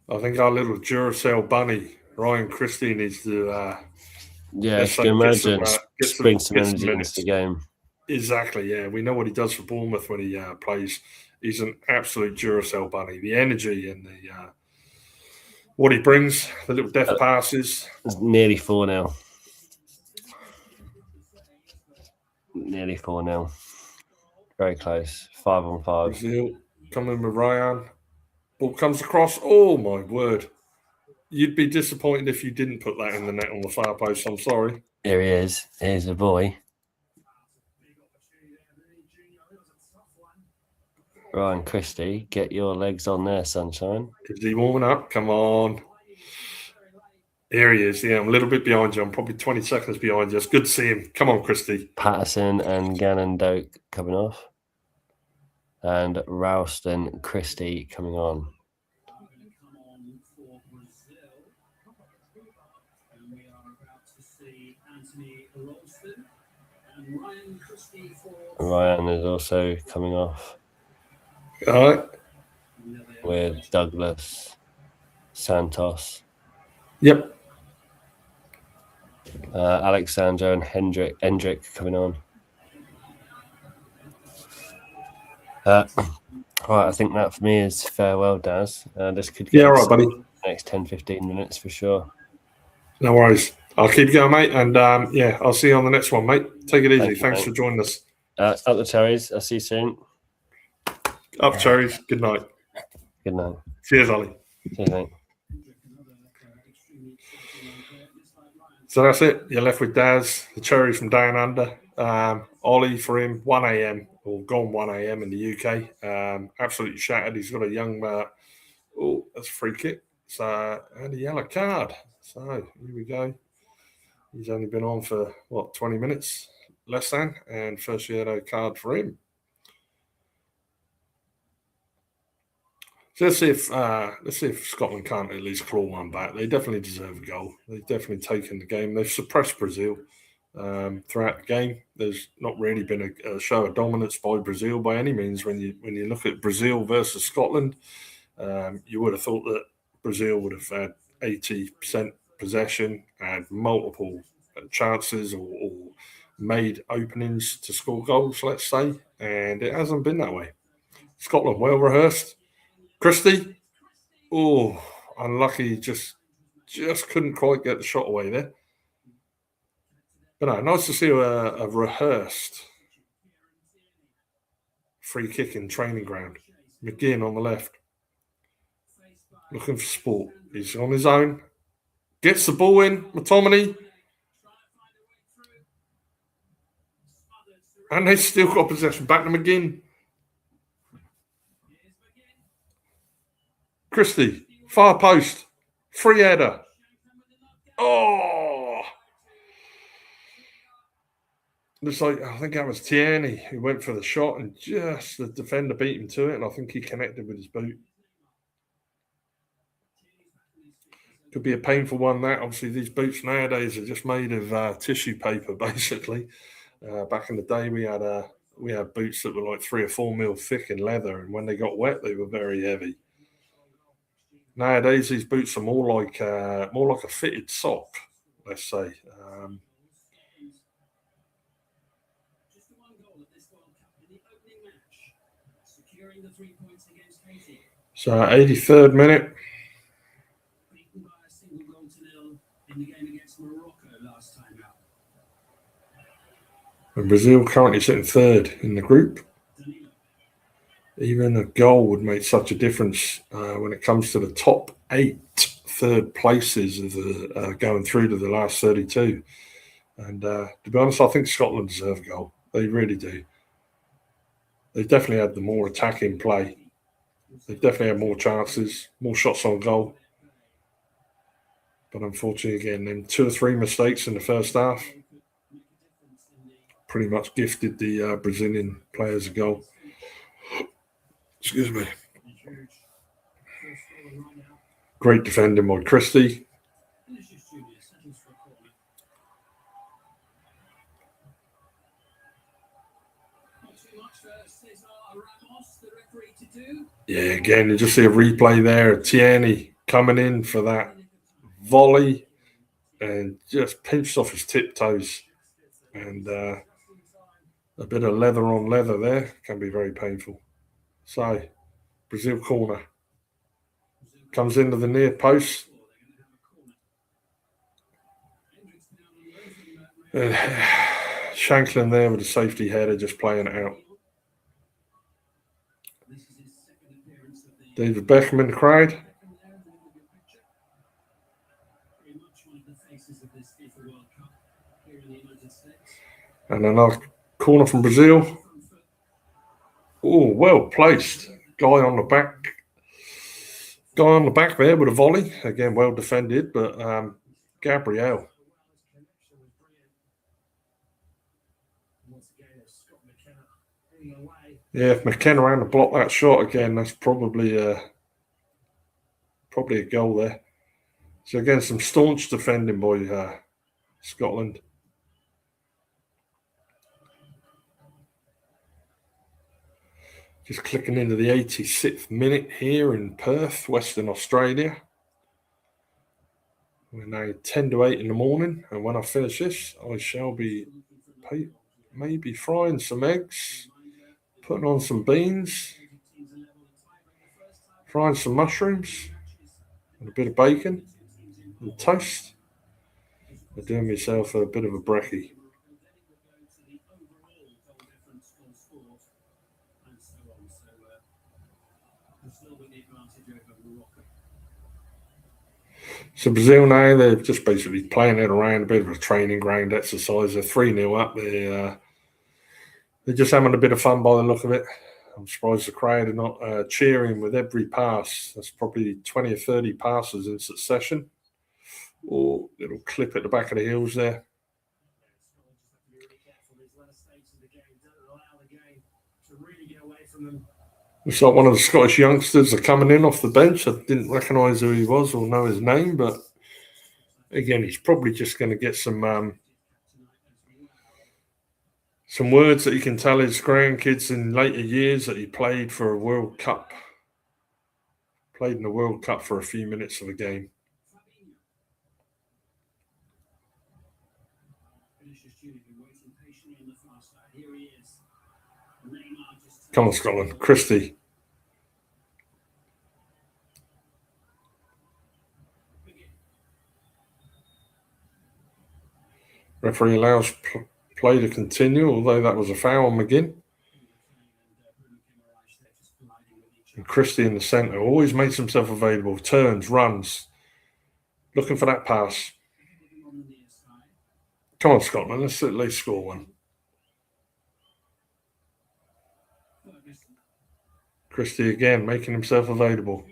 I think our little Duracell bunny, Ryan Christie, needs to. If you can imagine, bring some energy into the game. Exactly, yeah. We know what he does for Bournemouth when he plays. He's an absolute Duracell bunny. The energy and the what he brings, the little death passes. It's nearly 4-0. Nearly 4-0. Very close. 5-on-5. Brazil coming with Ryan. Ball comes across. Oh, my word. You'd be disappointed if you didn't put that in the net on the far post. I'm sorry. Here he is. Here's a boy. Ryan Christie, get your legs on there, sunshine. Is he warming up? Come on. Here he is. Yeah, I'm a little bit behind you. I'm probably 20 seconds behind you. It's good to see him. Come on, Christie. Patterson and Gannon Doak coming off. And Ralston Christie coming on. Ryan is also coming off. All right. With Douglas Santos. Yep. Alexander and Hendrick coming on. Right, I think that for me is farewell, Daz. This could get all right, buddy. Next 10-15 minutes for sure. No worries. I'll keep going, mate. And I'll see you on the next one, mate. Take it easy. Thanks for joining us. Up the Cherries. I'll see you soon. Up Cherries. Good night. Good night. Cheers, Ollie. Cheers, mate. So that's it. You're left with Daz, the Cherries from Down Under. Ollie for him, 1 a.m. or gone 1 a.m. in the UK. Absolutely shattered. He's got a young. That's a free kick. So and a yellow card. So here we go. He's only been on for 20 minutes, less than, and first yellow card for him. So let's see if Scotland can't at least claw one back. They definitely deserve a goal. They've definitely taken the game. They've suppressed Brazil throughout the game. There's not really been a show of dominance by Brazil by any means. When you look at Brazil versus Scotland, you would have thought that Brazil would have had 80% possession, had multiple chances or made openings to score goals, let's say, and it hasn't been that way. Scotland well rehearsed. Christie, oh, unlucky, just couldn't quite get the shot away there. But no, nice to see a rehearsed free kick in training ground. McGinn on the left, looking for sport. He's on his own. Gets the ball in, McTominay. And they still got possession. Back to McGinn. Christie, far post, free header. Oh! Looks like, I think that was Tierney who went for the shot and just the defender beat him to it, and I think he connected with his boot. Could be a painful one, that. Obviously, these boots nowadays are just made of tissue paper, basically. Back in the day, we had boots that were like 3 or 4 mil thick in leather, and when they got wet, they were very heavy. Nowadays, these boots are more like a fitted sock, let's say. So, 83rd minute. And Brazil currently sitting third in the group. Even a goal would make such a difference when it comes to the top 8 third places of the going through to the last 32. And to be honest, I think Scotland deserve a goal. They really do. They've definitely had the more attacking play. They've definitely had more chances, more shots on goal. But unfortunately, again, them 2 or 3 mistakes in the first half pretty much gifted the Brazilian players a goal. Excuse me. Great defending by Christie. Yeah, again, you just see a replay there. Tierney coming in for that volley and just pinched off his tiptoes. And a bit of leather on leather there can be very painful. So, Brazil corner. Comes into the near post. Shanklin there with a safety header, just playing it out. David Beckham in the crowd. And another corner from Brazil. Oh, well placed. Guy on the back there with a volley. Again, well defended, but Gabriel. Yeah, if McKenna ran to block that shot again, that's probably a goal there. So again, some staunch defending by Scotland. Just clicking into the 86th minute here in Perth, Western Australia. We're now 10 to 8 in the morning, and when I finish this, I shall be maybe frying some eggs, putting on some beans, frying some mushrooms, and a bit of bacon and toast. I'm doing myself a bit of a brekkie. So Brazil now, they're just basically playing it around, a bit of a training ground exercise. They're 3-0 up. They're just having a bit of fun by the look of it. I'm surprised the crowd are not cheering with every pass. That's probably 20 or 30 passes in succession. Or little clip at the back of the heels there. It's like one of the Scottish youngsters are coming in off the bench. I didn't recognise who he was or know his name, but again, he's probably just going to get some words that he can tell his grandkids in later years that he played for a World Cup. Played in the World Cup for a few minutes of a game. Come on, Scotland. Christie. Referee allows play to continue, although that was a foul on McGinn. And Christie in the centre always makes himself available. Turns, runs. Looking for that pass. Come on, Scotland. Let's at least score one. Christie again, making himself available.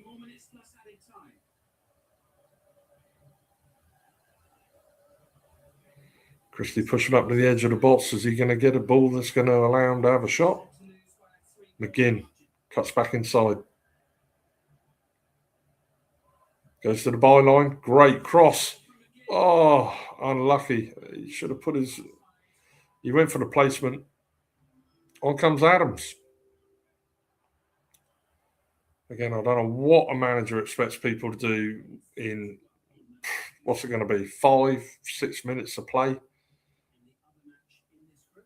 Christie pushing up to the edge of the box. Is he going to get a ball that's going to allow him to have a shot? McGinn cuts back inside. Goes to the byline. Great cross. Oh, unlucky. He should have put his... He went for the placement. On comes Adams. Again, I don't know what a manager expects people to do in, what's it going to be, 5-6 minutes of play?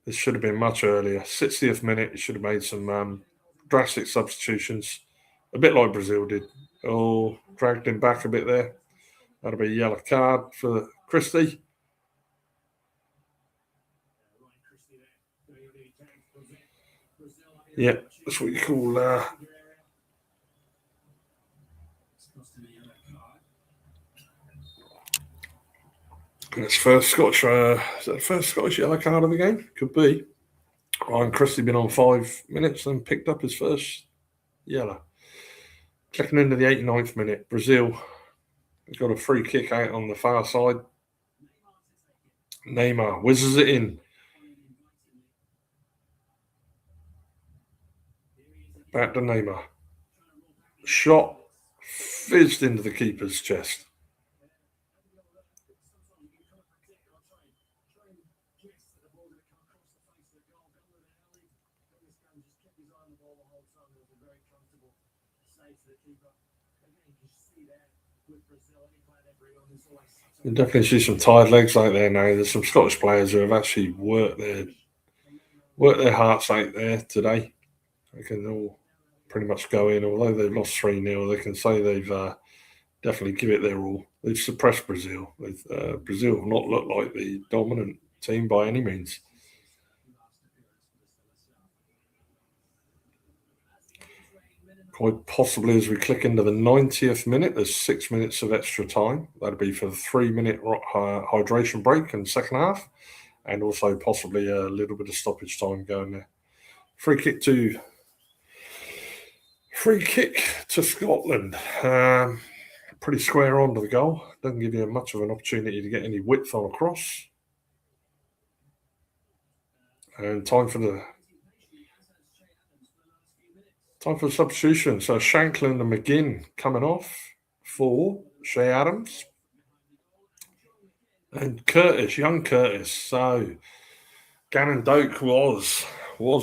This should have been much earlier. 60th minute, he should have made some drastic substitutions, a bit like Brazil did. Oh, dragged him back a bit there. That'll be a yellow card for Christie. Yeah, that's what you call... It's first Scottish. Is that the first Scottish yellow card of the game? Could be. Ryan Christie been on 5 minutes and picked up his first yellow. Checking into the 89th minute, Brazil got a free kick out on the far side. Neymar whizzes it in. Back to Neymar. Shot fizzed into the keeper's chest. You definitely see some tired legs out there now. There's some Scottish players who have actually worked their hearts out there today. They can all pretty much go in, although they've lost 3-0. They can say they've definitely give it their all. They've suppressed Brazil. Brazil have not looked like the dominant team by any means. Quite possibly as we click into the 90th minute, there's 6 minutes of extra time. That'll be for the 3-minute hydration break in the second half, and also possibly a little bit of stoppage time going there. Free kick to Scotland. Pretty square on to the goal. Doesn't give you much of an opportunity to get any width on a cross. And time for the substitution. So Shankland and McGinn coming off for Shea Adams. And young Curtis. So Gannon Doak was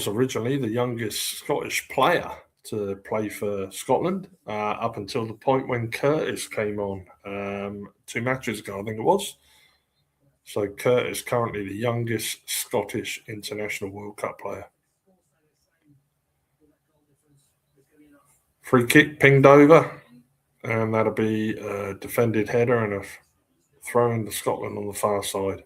originally the youngest Scottish player to play for Scotland up until the point when Curtis came on 2 matches ago, I think it was. So Curtis currently the youngest Scottish international World Cup player. Free kick pinged over, and that'll be a defended header and a throw into Scotland on the far side.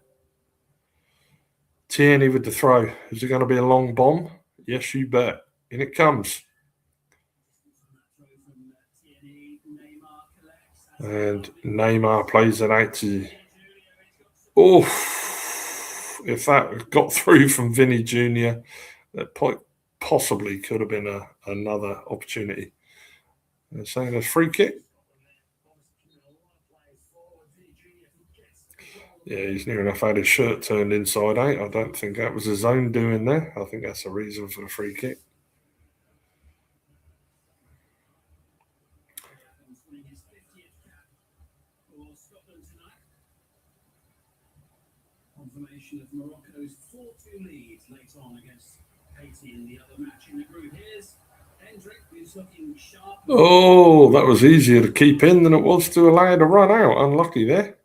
Tierney with the throw. Is it going to be a long bomb? Yes, you bet. In it comes. And Neymar plays it out to... If that got through from Vinny Jr., that possibly could have been another opportunity. They're saying a free kick. Yeah, he's near enough had his shirt turned inside out. I don't think that was his own doing there. I think that's the reason for the free kick. continuation of Morocco's 4-2 lead late on against Haiti in the other match in the group. Here's Hendrick, who's looking sharp. Oh, that was easier to keep in than it was to allow to run out. Unlucky there.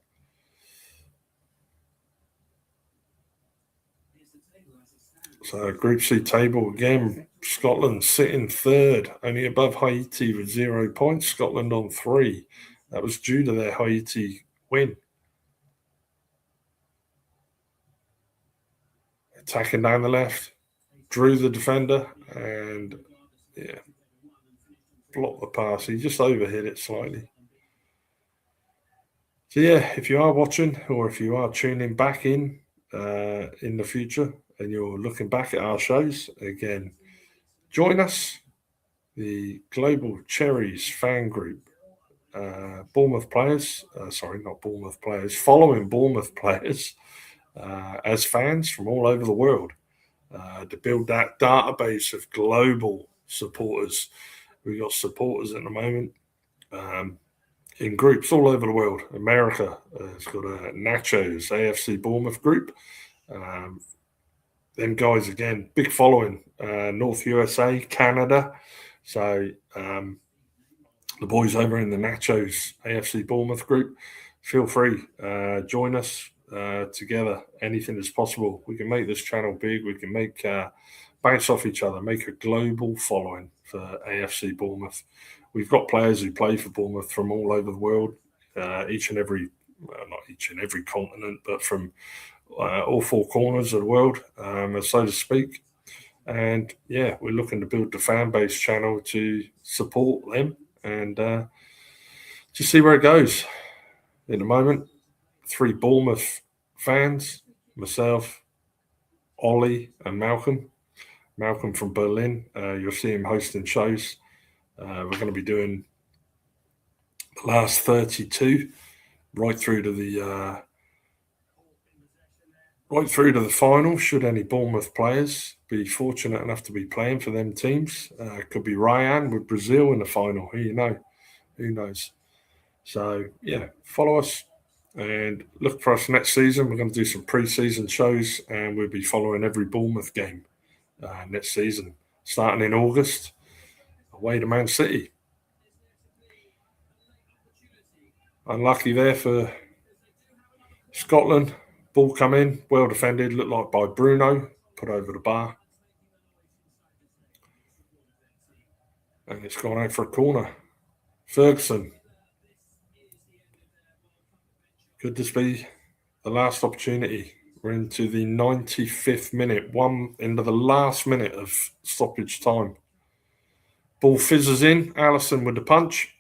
So Group C table again, Scotland sitting third, only above Haiti with 0 points. Scotland on 3. That was due to their Haiti win. Attacking down the left, drew the defender and blocked the pass. He just overhit it slightly. So if you are watching or if you are tuning back in the future and you're looking back at our shows, again, join us, the Global Cherries fan group, Bournemouth players, not Bournemouth players, following Bournemouth players as fans from all over the world to build that database of global supporters. We've got supporters at the moment in groups all over the world. America has got a Nachos AFC Bournemouth group. Them guys, again, big following. North USA, Canada. So the boys over in the Nachos AFC Bournemouth group, feel free, join us together. Anything is possible. We can make this channel big. We can make bounce off each other, make a global following for AFC Bournemouth. We've got players who play for Bournemouth from all over the world, not each and every continent, but from all 4 corners of the world, so to speak. And we're looking to build the fan base channel to support them and just see where it goes. At the moment, 3 Bournemouth fans, myself, Ollie and Malcolm. Malcolm from Berlin. You'll see him hosting shows. We're going to be doing the last 32 right through to the final. Should any Bournemouth players be fortunate enough to be playing for them teams, could be Ryan with Brazil in the final. Who knows? So follow us and look for us next season. We're going to do some pre-season shows and we'll be following every Bournemouth game next season, starting in August, away to Man City. Unlucky there for Scotland. Ball come in, well defended, looked like by Bruno, put over the bar. And it's gone out for a corner. Ferguson. Could this be the last opportunity? We're into the 95th minute, one into the last minute of stoppage time. Ball fizzes in, Allison with the punch.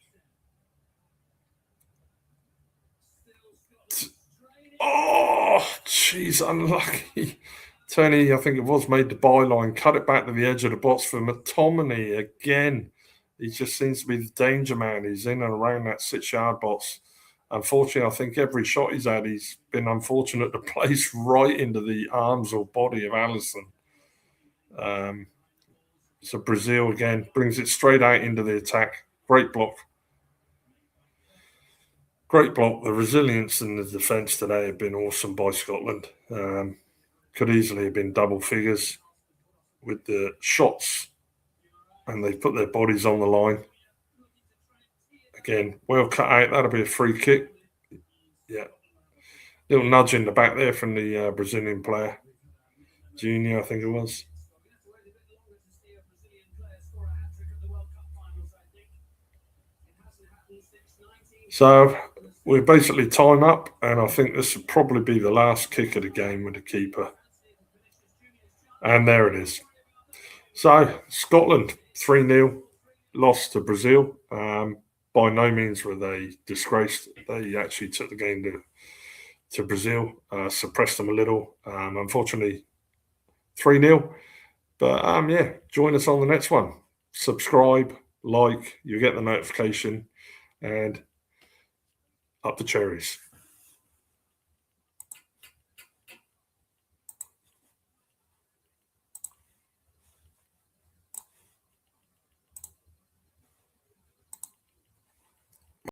Oh, jeez, unlucky. Tony, I think it was, made the byline, cut it back to the edge of the box for McTominay again. He just seems to be the danger man. He's in and around that 6-yard box. Unfortunately, I think every shot he's had, he's been unfortunate to place right into the arms or body of Allison. So Brazil, again, brings it straight out into the attack. Great block. Great block. The resilience in the defence today have been awesome by Scotland. Could easily have been double figures with the shots, and they've put their bodies on the line. Again, well cut out. That'll be a free kick. Yeah. Little nudge in the back there from the Brazilian player. Junior, I think it was. So we're basically time up, and I think this will probably be the last kick of the game with the keeper. And there it is. So Scotland, 3-0, lost to Brazil. By no means were they disgraced. They actually took the game to Brazil, suppressed them a little. Unfortunately, 3-0. But join us on the next one. Subscribe, like, you get the notification, and up the cherries.